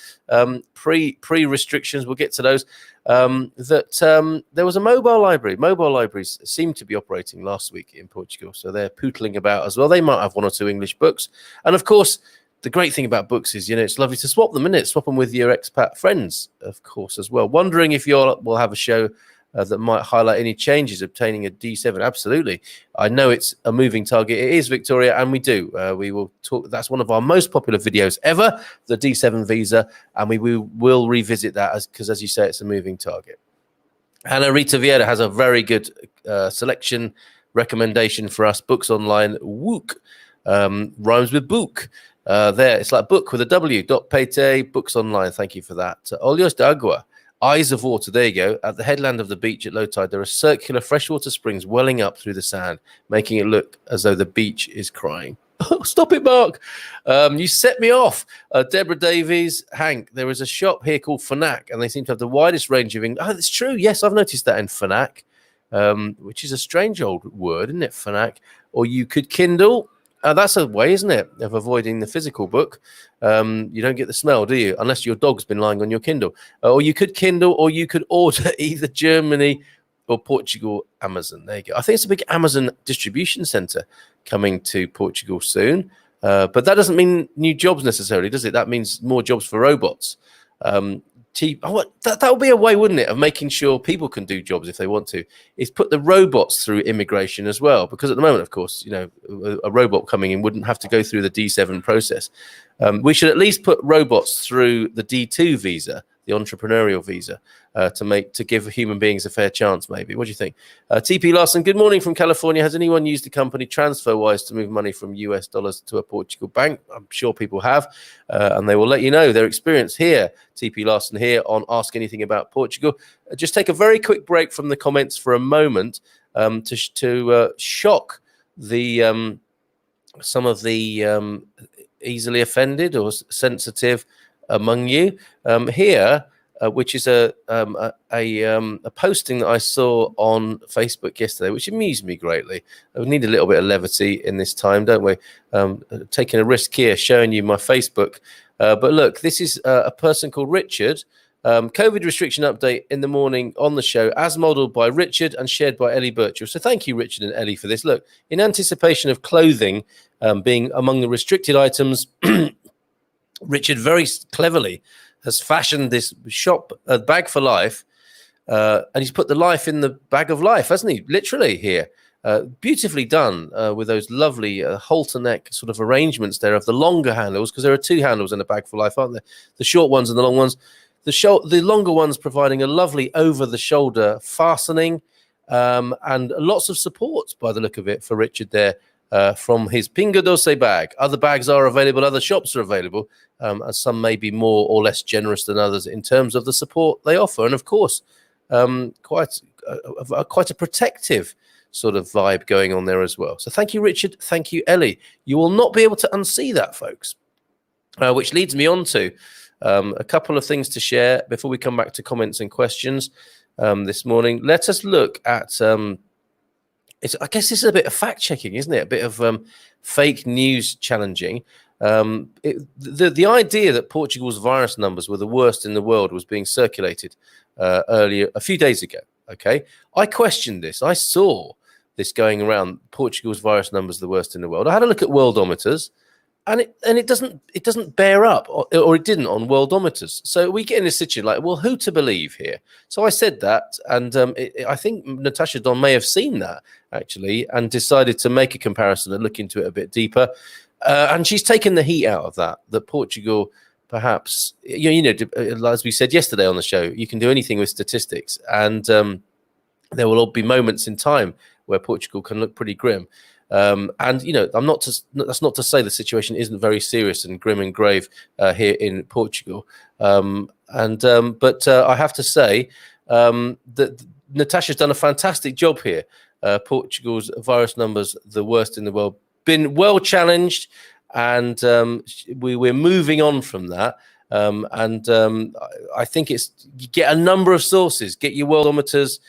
Speaker 1: pre-restrictions, we'll get to those, that there was a mobile library. Mobile libraries seem to be operating last week in Portugal, so they're pootling about as well. They might have one or two English books. And of course, the great thing about books is, it's lovely to swap them, isn't it? Swap them with your expat friends, of course, as well. Wondering if we'll have a show that might highlight any changes obtaining a D7. Absolutely. I know it's a moving target. It is, Victoria, and we do. We will talk. That's one of our most popular videos ever, the D7 visa, and we will revisit that because, as you say, it's a moving target. Anna Rita Vieira has a very good selection recommendation for us. Books online. Wook rhymes with book. There, it's like book with a W. Pete, books online. Thank you for that. Olhos d'Água. Eyes of water, there you go. At the headland of the beach at low tide, there are circular freshwater springs welling up through the sand, making it look as though the beach is crying. Oh, stop it, Mark. You set me off. Deborah Davies, Hank, there is a shop here called Fnac, and they seem to have the widest range of... Oh, that's true. Yes, I've noticed that in Fnac, which is a strange old word, isn't it, Fnac? Or you could Kindle. That's a way, isn't it, of avoiding the physical book. You don't get the smell, do you? Unless your dog's been lying on your Kindle. Or you could Kindle, or you could order either Germany or Portugal Amazon. There you go. I think it's a big Amazon distribution center coming to Portugal soon. But that doesn't mean new jobs necessarily, does it? That means more jobs for robots. That would be a way, wouldn't it, of making sure people can do jobs if they want to, is put the robots through immigration as well. Because at the moment, of course, a robot coming in wouldn't have to go through the D7 process. We should at least put robots through the D2 visa, the entrepreneurial visa, to give human beings a fair chance, maybe. What do you think? TP Larson, good morning from California. Has anyone used the company TransferWise to move money from US dollars to a Portugal bank? I'm sure people have, and they will let you know their experience here. TP Larson here on Ask Anything About Portugal. Just take a very quick break from the comments for a moment to shock the some of the easily offended or sensitive among you. Here, which is a posting that I saw on Facebook yesterday, which amused me greatly. We need a little bit of levity in this time, don't we? Taking a risk here, showing you my Facebook. But look, this is a person called Richard. COVID restriction update in the morning on the show, as modelled by Richard and shared by Ellie Birchall. So thank you, Richard and Ellie, for this. Look, in anticipation of clothing being among the restricted items, Richard very cleverly has fashioned this shop bag for life, and he's put the life in the bag of life, hasn't he? Literally here. Beautifully done with those lovely halter neck sort of arrangements there of the longer handles, because there are two handles in a bag for life, aren't there? The short ones and the long ones. The longer ones providing a lovely over-the-shoulder fastening and lots of support, by the look of it, for Richard there from his Pingo Doce bag. Other bags are available, other shops are available, and some may be more or less generous than others in terms of the support they offer. And, of course, quite a protective sort of vibe going on there as well. So thank you, Richard. Thank you, Ellie. You will not be able to unsee that, folks, which leads me on to a couple of things to share before we come back to comments and questions this morning. Let us look at, I guess this is a bit of fact checking, isn't it? A bit of fake news challenging. The idea that Portugal's virus numbers were the worst in the world was being circulated earlier, a few days ago. Okay, I questioned this. I saw this going around. Portugal's virus numbers are the worst in the world. I had a look at worldometers, and it doesn't bear up, or it didn't on worldometers. So we get in this situation like, well, who to believe here? So I said that, and I think Natasha Don may have seen that actually, and decided to make a comparison and look into it a bit deeper. And she's taken the heat out of that. That Portugal, perhaps, as we said yesterday on the show, you can do anything with statistics, and there will all be moments in time where Portugal can look pretty grim. And that's not to say the situation isn't very serious and grim and grave here in Portugal. But I have to say that Natasha's done a fantastic job here. Portugal's virus numbers, the worst in the world, been well challenged, and we're moving on from that. I think it's, you get a number of sources, get your worldometers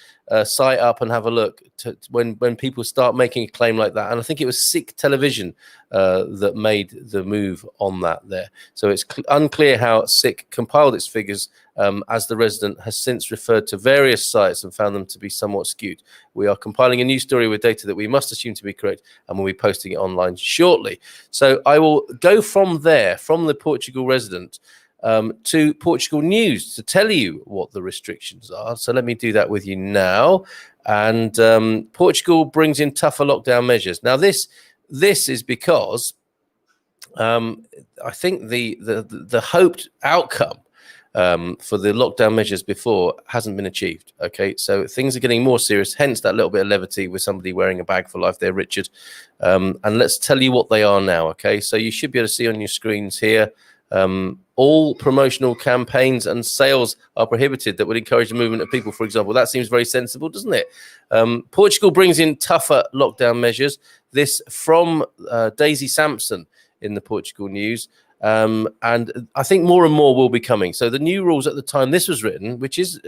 Speaker 1: site up and have a look when people start making a claim like that. And I think it was SIC Television that made the move on that there. So it's unclear how SIC compiled its figures, as the resident has since referred to various sites and found them to be somewhat skewed. We are compiling a new story with data that we must assume to be correct, and we'll be posting it online shortly. So I will go from there, from the Portugal resident, to Portugal News to tell you what the restrictions are. So let me do that with you now. And Portugal brings in tougher lockdown measures. Now, this is because I think the hoped outcome for the lockdown measures before hasn't been achieved. Okay, so things are getting more serious, hence that little bit of levity with somebody wearing a bag for life there, Richard. And let's tell you what they are now. Okay, so you should be able to see on your screens here. All promotional campaigns and sales are prohibited that would encourage the movement of people, for example. That seems very sensible, doesn't it? Portugal brings in tougher lockdown measures. This from Daisy Sampson in the Portugal News. And I think more and more will be coming. So the new rules at the time this was written, which is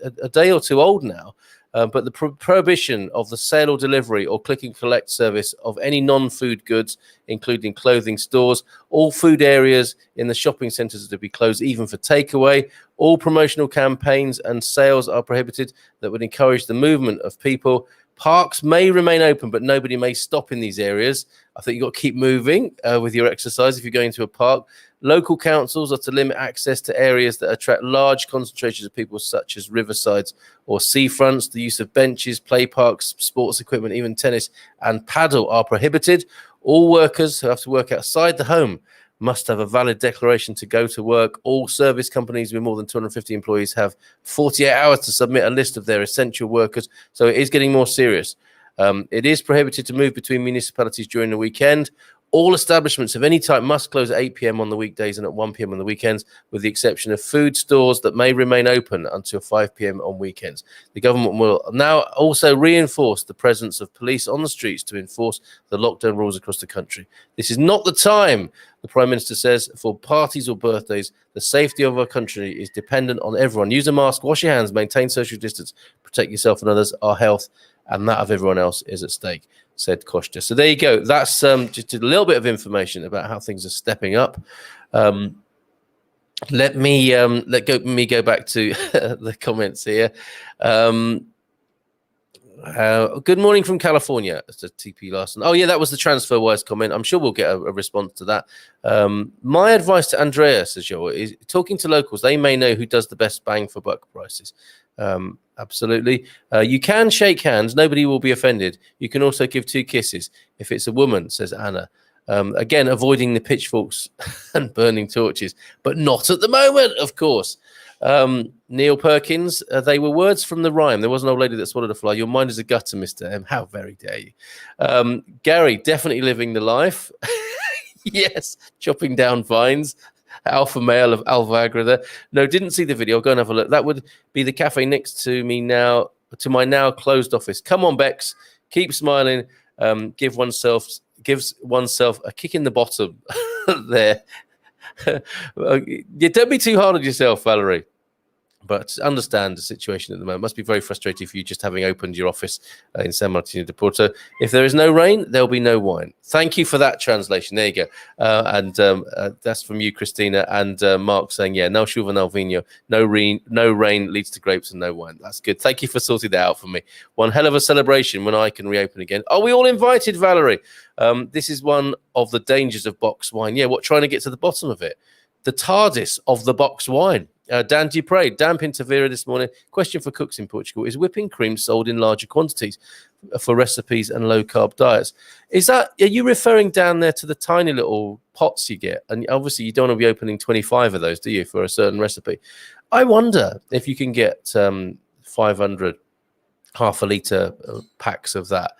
Speaker 1: a day or two old now, but the prohibition of the sale or delivery or click and collect service of any non-food goods, including clothing stores, all food areas in the shopping centres are to be closed, even for takeaway. All promotional campaigns and sales are prohibited that would encourage the movement of people. Parks may remain open, but nobody may stop in these areas. I think you've got to keep moving with your exercise if you're going to a park. Local councils are to limit access to areas that attract large concentrations of people, such as riversides or seafronts. The use of benches, play parks, sports equipment, even tennis and paddle are prohibited. All workers who have to work outside the home must have a valid declaration to go to work. All service companies with more than 250 employees have 48 hours to submit a list of their essential workers. So it is getting more serious. It is prohibited to move between municipalities during the weekend. All establishments of any type must close at 8 p.m. on the weekdays and at 1 p.m. on the weekends, with the exception of food stores that may remain open until 5 p.m. on weekends. The government will now also reinforce the presence of police on the streets to enforce the lockdown rules across the country. This is not the time, the Prime Minister says, for parties or birthdays. The safety of our country is dependent on everyone. Use a mask, wash your hands, maintain social distance, protect yourself and others. Our health and that of everyone else is at stake, said Costa. So there you go. That's just a little bit of information about how things are stepping up. Let me go back to the comments here. Good morning from California. It's a TP Larson. Oh yeah, that was the TransferWise comment. I'm sure we'll get a response to that. My advice to Andrea, says Joel, is talking to locals. They may know who does the best bang for buck prices. Absolutely. You can shake hands. Nobody will be offended. You can also give 2 kisses if it's a woman, says Anna. Again, avoiding the pitchforks and burning torches, but not at the moment, of course. Neil Perkins, they were words from the rhyme. There was an old lady that swallowed a fly. Your mind is a gutter, Mr. M. How very dare you. Gary, definitely living the life. Yes, chopping down vines. Alpha male of Alvagra there. No, didn't see the video. Go and have a look. That would be the cafe next to me now, to my now closed office. Come on, Bex. Keep smiling. Gives oneself a kick in the bottom there. Don't be too hard on yourself, Valerie. But understand the situation at the moment. It must be very frustrating for you just having opened your office in San Martino de Porto. If there is no rain, there'll be no wine. Thank you for that translation. There you go. And that's from you, Christina. And Mark saying, yeah, no chuva, no vino. No rain leads to grapes and no wine. That's good. Thank you for sorting that out for me. One hell of a celebration when I can reopen again. Are we all invited, Valerie? This is one of the dangers of box wine. Yeah, trying to get to the bottom of it. The TARDIS of the box wine. Dan Dupre, Dan Pintavera this morning. Question for cooks in Portugal. Is whipping cream sold in larger quantities for recipes and low-carb diets? Are you referring down there to the tiny little pots you get? And obviously you don't want to be opening 25 of those, do you, for a certain recipe? I wonder if you can get 500 half-a-litre packs of that.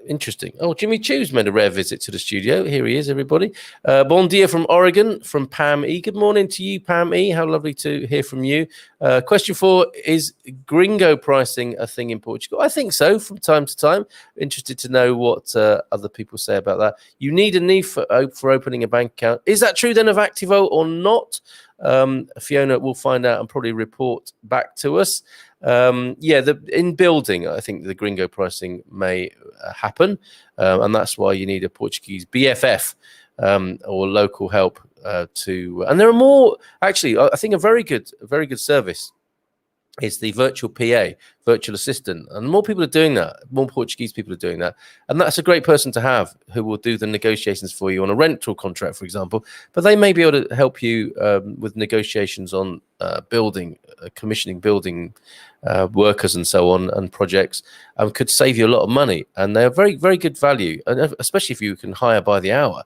Speaker 1: Interesting. Oh, Jimmy Chew's made a rare visit to the studio. Here he is, everybody. Bon dia from Oregon, from Pam E. Good morning to you, Pam E. How lovely to hear from you. Question 4, is gringo pricing a thing in Portugal? I think so, from time to time. Interested to know what other people say about that. You need a NIF for opening a bank account. Is that true then of Activo or not? Fiona will find out and probably report back to us. In building, I think the gringo pricing may happen, and that's why you need a Portuguese BFF or local help and there are more. Actually, I think a very good service is the virtual PA, virtual assistant, and more people are doing that. More Portuguese people are doing that, and that's a great person to have who will do the negotiations for you on a rental contract, for example. But they may be able to help you with negotiations on commissioning building workers and so on, and projects, could save you a lot of money, and they're very, very good value, and especially if you can hire by the hour.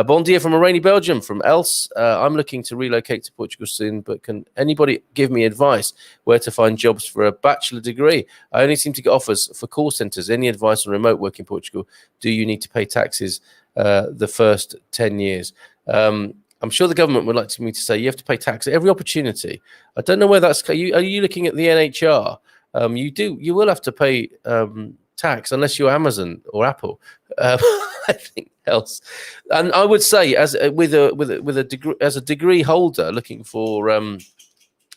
Speaker 1: Bon dia from a rainy Belgium, from Else. I'm looking to relocate to Portugal soon, but can anybody give me advice where to find jobs for a bachelor degree? I only seem to get offers for call centres. Any advice on remote work in Portugal? Do you need to pay taxes the first 10 years? I'm sure the government would like me to say you have to pay tax at every opportunity. I don't know where that's. Are you looking at the NHR? You will have to pay tax unless you're Amazon or Apple. I think else, and I would say as a degree holder looking for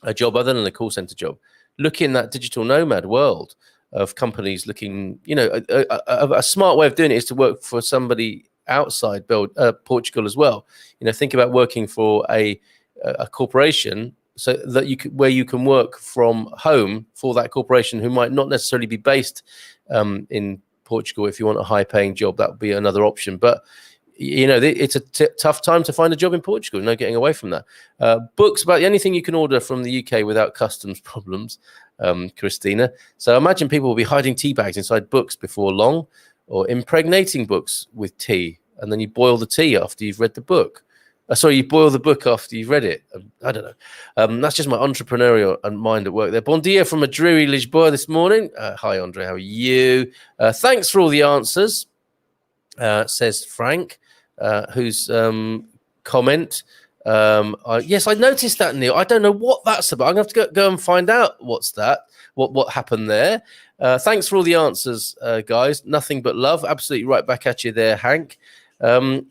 Speaker 1: a job other than a call center job, look in that digital nomad world of companies looking. A smart way of doing it is to work for somebody outside Portugal as well. Think about working for a corporation, so that you can work from home for that corporation who might not necessarily be based in Portugal. If you want a high-paying job, that would be another option. But it's a tough time to find a job in Portugal. No getting away from that. Books about anything you can order from the UK without customs problems, Christina. So I imagine people will be hiding tea bags inside books before long, or impregnating books with tea, and then you boil the tea after you've read the book. You boil the book after you've read it. I don't know. That's just my entrepreneurial mind at work there. Bon dia from a dreary Lisboa this morning. Hi, Andre. How are you? Thanks for all the answers. says Frank, whose comment. Yes, I noticed that, Neil. I don't know what that's about. I'm going to have to go and find out what's that, what happened there. Thanks for all the answers, guys. Nothing but love. Absolutely right back at you there, Hank.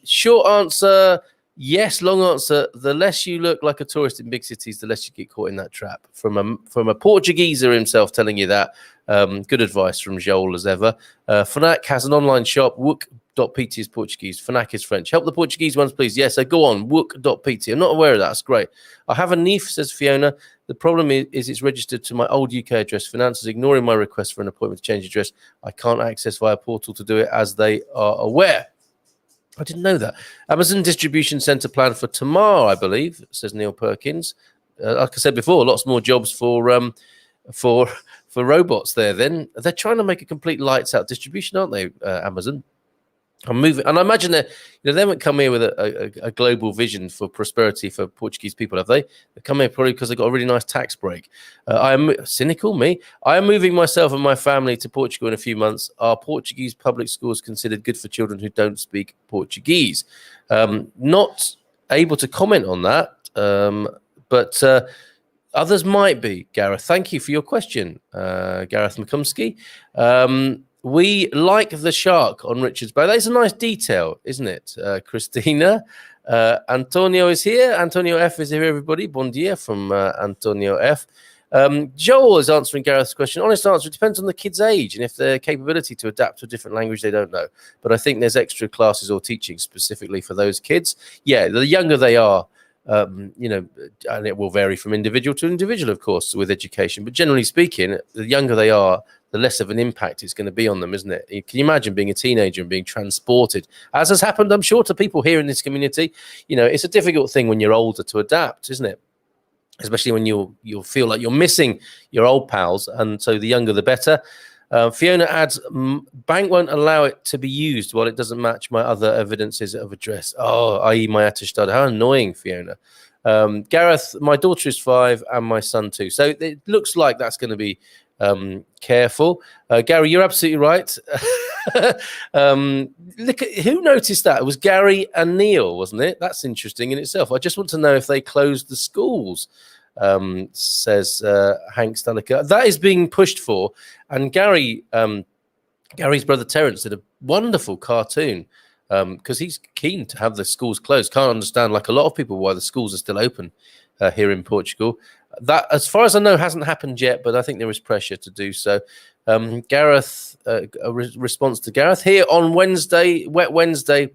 Speaker 1: Short answer, yes. Long answer, the less you look like a tourist in big cities, the less you get caught in that trap. From a Portugueser himself telling you that. Good advice from Joel as ever. Fnac has an online shop. Wook.pt is Portuguese. Fnac is French. Help the Portuguese ones, please. Yes, so go on. Wook.pt. I'm not aware of that. That's great. I have a NIF, says Fiona. The problem is it's registered to my old UK address. Finance is ignoring my request for an appointment to change address. I can't access via portal to do it as they are aware. I didn't know that. Amazon distribution centre planned for tomorrow, I believe, says Neil Perkins. Like I said before, lots more jobs for robots there. Then they're trying to make a complete lights out distribution, aren't they? Amazon. I'm moving, and I imagine that they haven't come here with a global vision for prosperity for Portuguese people, have they? They come here probably because they got a really nice tax break. I am cynical, me. I am moving myself and my family to Portugal in a few months. Are Portuguese public schools considered good for children who don't speak Portuguese? Not able to comment on that, but others might be. Gareth, thank you for your question, Gareth McCumsky. We like the shark on Richard's boat. That's a nice detail, isn't it, Christina? Antonio is here. Antonio F is here, everybody. Bon dia from Antonio F. Joel is answering Gareth's question. Honest answer, it depends on the kid's age and if their capability to adapt to a different language they don't know. But I think there's extra classes or teaching specifically for those kids. Yeah, the younger they are, and it will vary from individual to individual, of course, with education. But generally speaking, the younger they are, the less of an impact it's going to be on them, isn't it? Can you imagine being a teenager and being transported, as has happened, I'm sure, to people here in this community? It's a difficult thing when you're older to adapt, isn't it? Especially when you'll feel like you're missing your old pals, and so the younger the better. Fiona adds, bank won't allow it to be used while it doesn't match my other evidences of address. Oh, i.e. my attested. How annoying, Fiona. Gareth, my daughter is 5 and my son 2. So it looks like that's going to be careful. Gary, you're absolutely right. Look at who noticed that. It was Gary and Neil, wasn't it? That's interesting in itself. I just want to know if they closed the schools, says Hank Staliker. That is being pushed for. And Gary's brother Terence did a wonderful cartoon because he's keen to have the schools closed. Can't understand, like a lot of people, why the schools are still open here in Portugal. That, as far as I know, hasn't happened yet, but I think there is pressure to do so. Gareth, a response to Gareth here on Wednesday, Wet Wednesday,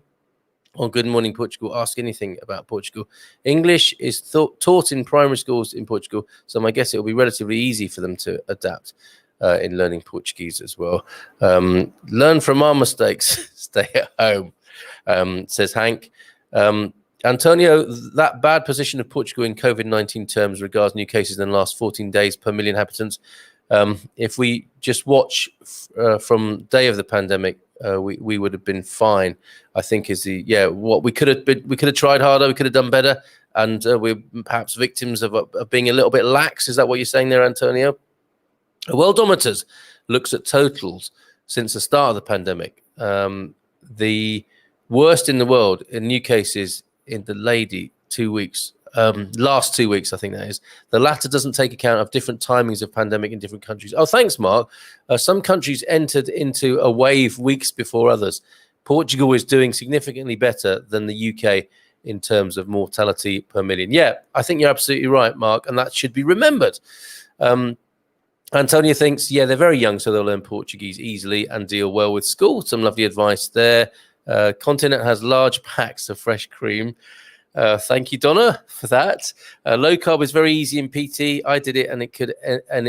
Speaker 1: on Good Morning Portugal. Ask anything about Portugal. English is taught in primary schools in Portugal, so I guess it will be relatively easy for them to adapt in learning Portuguese as well. Learn from our mistakes. Stay at home, says Hank. Antonio, that bad position of Portugal in COVID-19 terms regards new cases in the last 14 days per million inhabitants. If we just watch from day of the pandemic, we would have been fine. I think what we could have tried harder, we could have done better, and we're perhaps victims of being a little bit lax. Is that what you're saying there, Antonio? Worldometers looks at totals since the start of the pandemic. The worst in the world in new cases in the last 2 weeks, I think that is. The latter doesn't take account of different timings of pandemic in different countries. Oh, thanks, Mark. Some countries entered into a wave weeks before others. Portugal is doing significantly better than the UK in terms of mortality per million. Yeah, I think you're absolutely right, Mark, and that should be remembered. Antonio thinks, they're very young, so they'll learn Portuguese easily and deal well with school. Some lovely advice there. Continent has large packs of fresh cream. Thank you, Donna, for that. Low carb is very easy in PT. I did it, and it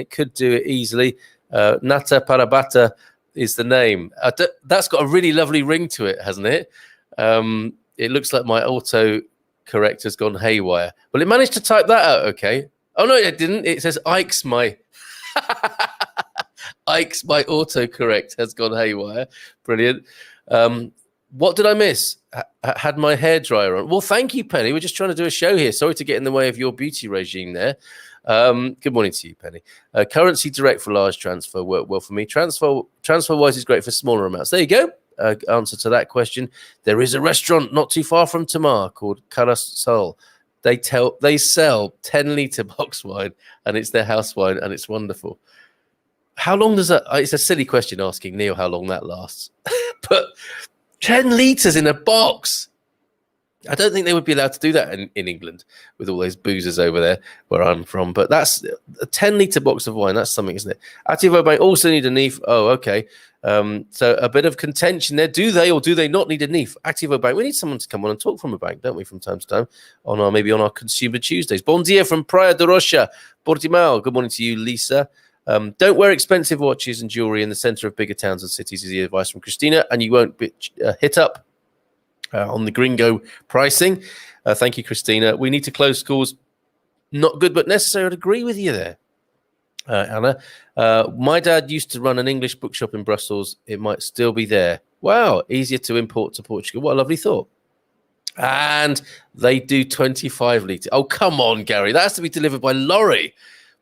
Speaker 1: could do it easily. Nata Parabata is the name. That's got a really lovely ring to it, hasn't it? It looks like my auto correct has gone haywire. Well, it managed to type that out. Okay. Oh no, it didn't. It says Ike's my autocorrect has gone haywire. Brilliant. What did I miss? Had my hairdryer on. Well, thank you, Penny. We're just trying to do a show here. Sorry to get in the way of your beauty regime there. Good morning to you, Penny. Currency direct for large transfer worked well for me. Transfer-wise is great for smaller amounts. There you go. answer to that question. There is a restaurant not too far from Tamar called Carasol. They sell 10-litre box wine, and it's their house wine, and it's wonderful. How long does that? It's a silly question asking Neil how long that lasts, but 10 litres in a box. I don't think they would be allowed to do that in England with all those boozers over there where I'm from. But that's a 10-litre box of wine. That's something, isn't it? Ativo Bank also need a NIF. Oh, okay. So a bit of contention there. Do they or do they not need a NIF? Ativo Bank. We need someone to come on and talk from a bank, don't we, from time to time, maybe on our Consumer Tuesdays. Bon dia from Praia de Rocha, Portimao. Good morning to you, Lisa. Don't wear expensive watches and jewelry in the centre of bigger towns and cities is the advice from Christina, and you won't be hit up on the gringo pricing. Thank you, Christina. We need to close schools. Not good, but necessary. I'd agree with you there, Anna. My dad used to run an English bookshop in Brussels. It might still be there. Wow, easier to import to Portugal. What a lovely thought. And they do 25 litres. Oh, come on, Gary. That has to be delivered by lorry.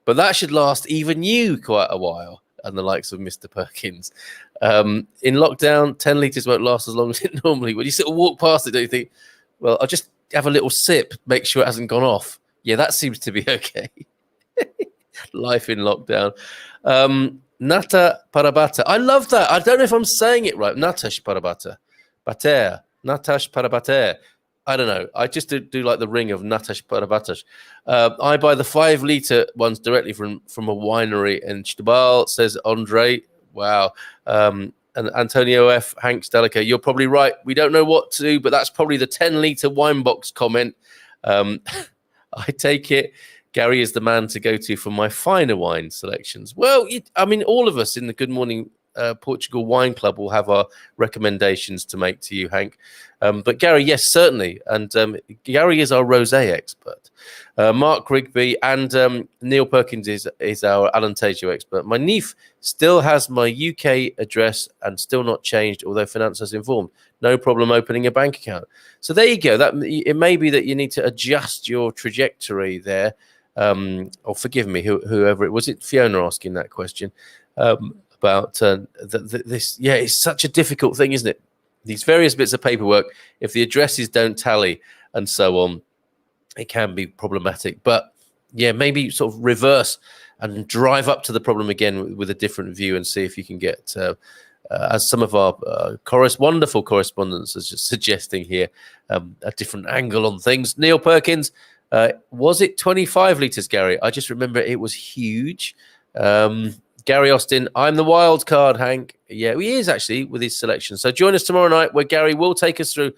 Speaker 1: But that should last even you quite a while. And the likes of Mr. Perkins. In lockdown, 10 litres won't last as long as it normally would. You sort of walk past it, don't you think, well, I'll just have a little sip, make sure it hasn't gone off. Yeah, that seems to be okay. Life in lockdown. Nata Parabata. I love that. I don't know if I'm saying it right. Natash Parabata. Bater. Natash Parabater. I don't know. I just do like the ring of Natash Parabatash. I buy the 5-litre ones directly from a winery in Stubal, says Andre. Wow. And Antonio F. Hanks Delica, you're probably right. We don't know what to do, but that's probably the 10-litre wine box comment. I take it Gary is the man to go to for my finer wine selections. Well, all of us in the Good Morning Portugal Wine Club will have our recommendations to make to you, Hank. But Gary, yes, certainly. And Gary is our rosé expert. Mark Rigby and Neil Perkins is our Alentejo expert. My NIF still has my UK address and still not changed, although finance has informed. No problem opening a bank account. So there you go. It may be that you need to adjust your trajectory there. Or forgive me, whoever it was. It Fiona asking that question about this. Yeah, it's such a difficult thing, isn't it? These various bits of paperwork, if the addresses don't tally and so on, it can be problematic. But yeah, maybe sort of reverse and drive up to the problem again with a different view and see if you can get, as some of our wonderful correspondents are just suggesting here, a different angle on things. Neil Perkins, was it 25 litres, Gary? I just remember it was huge. Gary Austin, I'm the wild card, Hank. Yeah, he is actually with his selection. So join us tomorrow night where Gary will take us through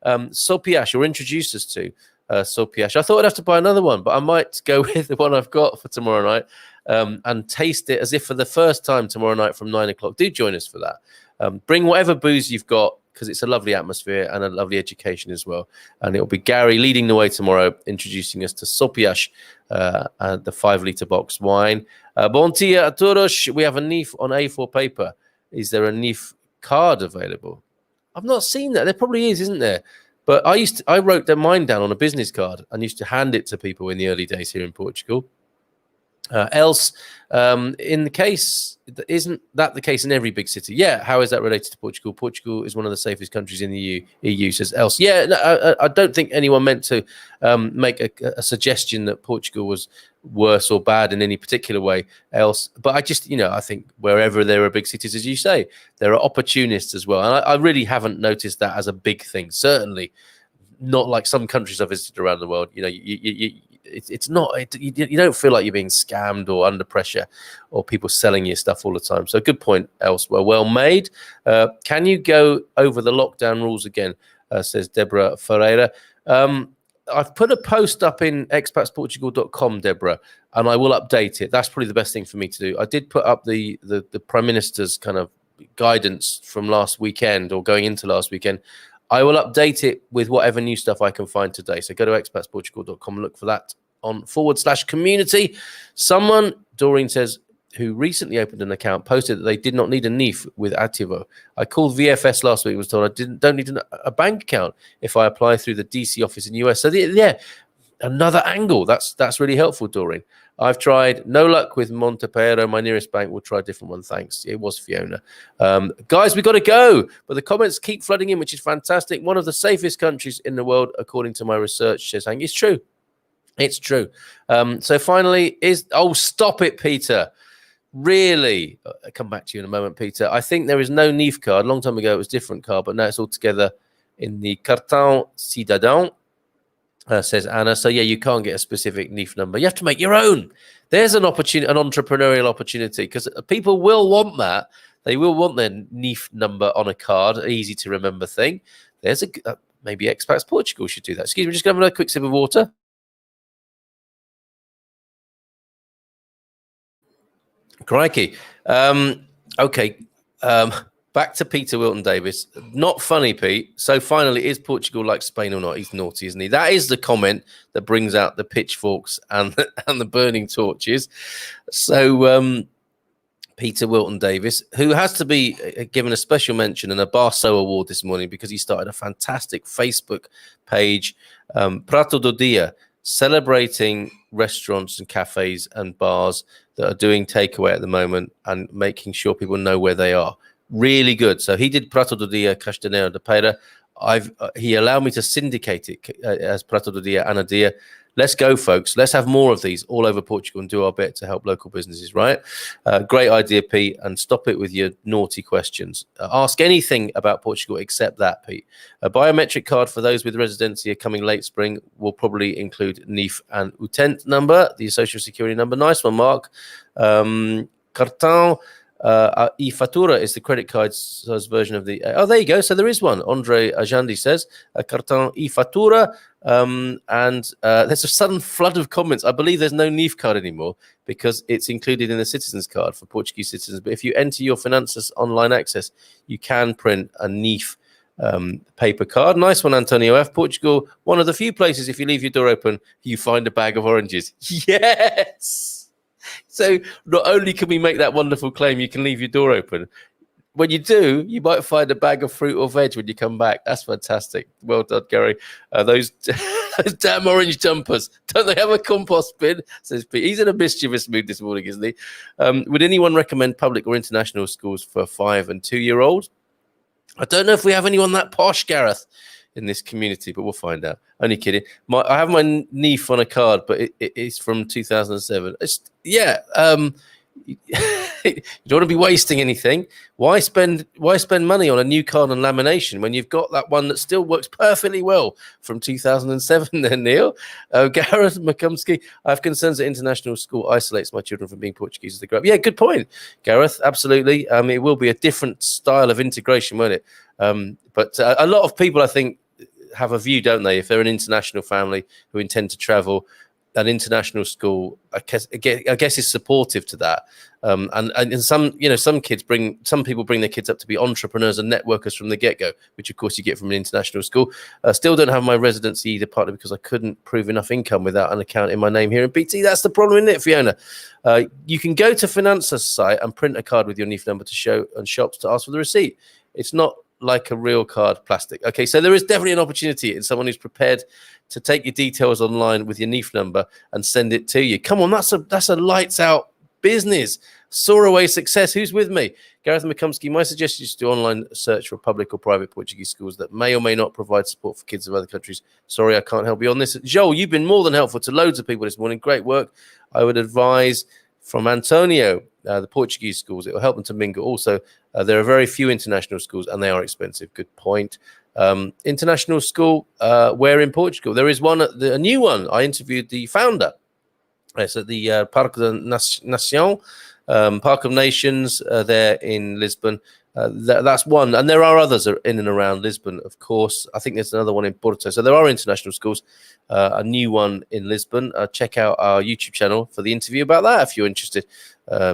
Speaker 1: Sopiash, or introduce us to Sopiash. I thought I'd have to buy another one, but I might go with the one I've got for tomorrow night and taste it as if for the first time tomorrow night from 9 o'clock. Do join us for that. Bring whatever booze you've got, because it's a lovely atmosphere and a lovely education as well. And it'll be Gary leading the way tomorrow, introducing us to Sopiash, and the 5-litre box wine. Bon dia a todos. We have a NIF on A4 paper. Is there a NIF card available? I've not seen that. There probably is, isn't there? But I wrote mine down on a business card and used to hand it to people in the early days here in Portugal. Else, in the case, isn't that the case in every big city? Yeah. How is that related to Portugal? Portugal is one of the safest countries in the EU, says Else. Yeah, no, I don't think anyone meant to make a suggestion that Portugal was worse or bad in any particular way Else. But I just, I think wherever there are big cities, as you say, there are opportunists as well. And I really haven't noticed that as a big thing. Certainly not like some countries I've visited around the world. It's not. You don't feel like you're being scammed or under pressure, or people selling you stuff all the time. So good point elsewhere. Well made. Can you go over the lockdown rules again? Says Deborah Ferreira. I've put a post up in expatsportugal.com, Deborah, and I will update it. That's probably the best thing for me to do. I did put up the Prime Minister's kind of guidance from last weekend or going into last weekend. I will update it with whatever new stuff I can find today. So go to expatsportugal.com and look for that on /community. Someone, Doreen says, who recently opened an account, posted that they did not need a NIF with Ativo. I called VFS last week and was told I don't need a bank account if I apply through the DC office in the US. So, yeah, Another angle. That's really helpful, Doreen. I've tried. No luck with Montepero. My nearest bank will try a different one. Thanks. It was Fiona. Guys, we got to go. But the comments keep flooding in, which is fantastic. One of the safest countries in the world, according to my research, says Hank. It's true. It's true. So finally, stop it, Peter. Really? I'll come back to you in a moment, Peter. I think there is no NIF card. A long time ago, it was a different card, but now it's all together in the carton citadin. Says Anna. So yeah, you can't get a specific NIF number. You have to make your own. There's an opportunity, an entrepreneurial opportunity, because people will want that. They will want their NIF number on a card, an easy to remember thing. There's maybe Expats Portugal should do that. Excuse me, just going to have a quick sip of water. Crikey. Okay. Back to Peter Wilton Davis. Not funny, Pete. So finally, is Portugal like Spain or not? He's naughty, isn't he? That is the comment that brings out the pitchforks and the burning torches. So Peter Wilton Davis, who has to be given a special mention and a Barso award this morning because he started a fantastic Facebook page, Prato do Dia, celebrating restaurants and cafes and bars that are doing takeaway at the moment and making sure people know where they are. Really good. So he did Prato do Dia Castanheira de Pera. He allowed me to syndicate it as Prato do Dia Ana Dia. Let's go, folks. Let's have more of these all over Portugal and do our bit to help local businesses, right? Great idea, Pete. And stop it with your naughty questions. Ask anything about Portugal except that, Pete. A biometric card for those with residency coming late spring will probably include NIF and UTENT number, the social security number. Nice one, Mark. Cartão e-fatura is the credit card's version of the... there you go. So there is one. Andre Ajandi says, Cartão e-fatura. And there's a sudden flood of comments. I believe there's no NIF card anymore because it's included in the citizens card for Portuguese citizens. But if you enter your Finanças online access, you can print a NIF paper card. Nice one, Antonio F. Portugal, one of the few places, if you leave your door open, you find a bag of oranges. Yes! So not only can we make that wonderful claim, you can leave your door open. When you do, you might find a bag of fruit or veg when you come back. That's fantastic. Well done, Gary. Those damn orange jumpers. Don't they have a compost bin? Says Pete. He's in a mischievous mood this morning, isn't he? Would anyone recommend public or international schools for 5 and 2-year-olds? I don't know if we have anyone that posh, Gareth, in this community, but we'll find out. Only kidding. I have my NIF on a card, but it's from 2007. You don't want to be wasting anything. Why spend money on a new card and lamination when you've got that one that still works perfectly well from 2007 then, Neil? Gareth McCumsky, I have concerns that international school isolates my children from being Portuguese as they grow up. Yeah, good point, Gareth. Absolutely. It will be a different style of integration, won't it? But a lot of people, I think, have a view, don't they? If they're an international family who intend to travel, an international school, I guess is supportive to that. And some people bring their kids up to be entrepreneurs and networkers from the get-go, which of course you get from an international school. Still don't have my residency either, partly because I couldn't prove enough income without an account in my name here in BT. That's the problem, isn't it, Fiona? You can go to Finanças site and print a card with your NIF number to show on shops to ask for the receipt. It's not like a real card plastic. Okay, so there is definitely an opportunity in someone who's prepared to take your details online with your NIF number and send it to you. Come on, that's a lights out business. Soar away success. Who's with me? Gareth McCumsky, my suggestion is to do online search for public or private Portuguese schools that may or may not provide support for kids of other countries. Sorry, I can't help you on this. Joel, you've been more than helpful to loads of people this morning. Great work. I would advise from Antonio, the Portuguese schools. It will help them to mingle. Also, there are very few international schools and they are expensive. Good point. International school, where in Portugal? There is one, a new one. I interviewed the founder. It's at the Parque de Nação, Park of Nations there in Lisbon. That's one. And there are others in and around Lisbon, of course. I think there's another one in Porto. So there are international schools, a new one in Lisbon. Check out our YouTube channel for the interview about that if you're interested,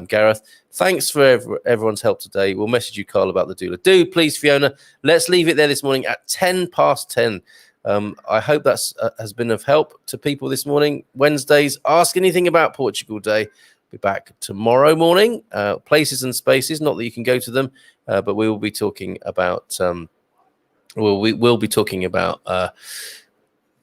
Speaker 1: Gareth. Thanks for everyone's help today. We'll message you, Carl, about the doula. Do, please, Fiona. Let's leave it there this morning at 10 past 10. I hope that has been of help to people this morning. Wednesdays, Ask Anything About Portugal Day. Be back tomorrow morning. Places and spaces, not that you can go to them, but we will be talking about we will be talking about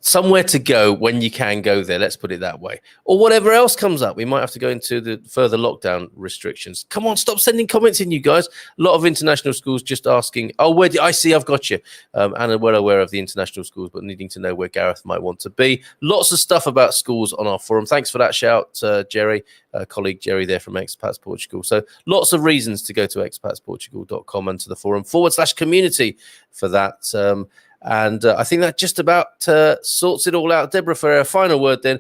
Speaker 1: somewhere to go when you can go there. Let's put it that way. Or whatever else comes up. We might have to go into the further lockdown restrictions. Come on, stop sending comments in, you guys. A lot of international schools just asking, oh, where do I see? I've got you. And I'm well aware of the international schools, but needing to know where Gareth might want to be. Lots of stuff about schools on our forum. Thanks for that shout, Jerry, colleague Jerry there from Expats Portugal. So lots of reasons to go to expatsportugal.com and to the forum /community for that. And I think that just about sorts it all out. Deborah, for a final word then,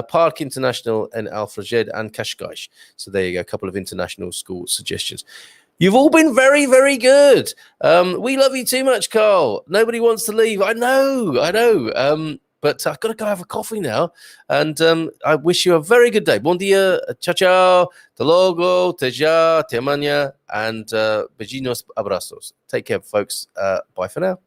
Speaker 1: Park International in Alfraged and Cascais. So there you go, a couple of international school suggestions. You've all been very, very good. We love you too much, Carl. Nobody wants to leave. I know. But I've got to go have a coffee now. And I wish you a very good day. Bon dia, ciao, ciao, te logo, te já, te amanhã, and beijinhos, abrazos. Take care, folks. Bye for now.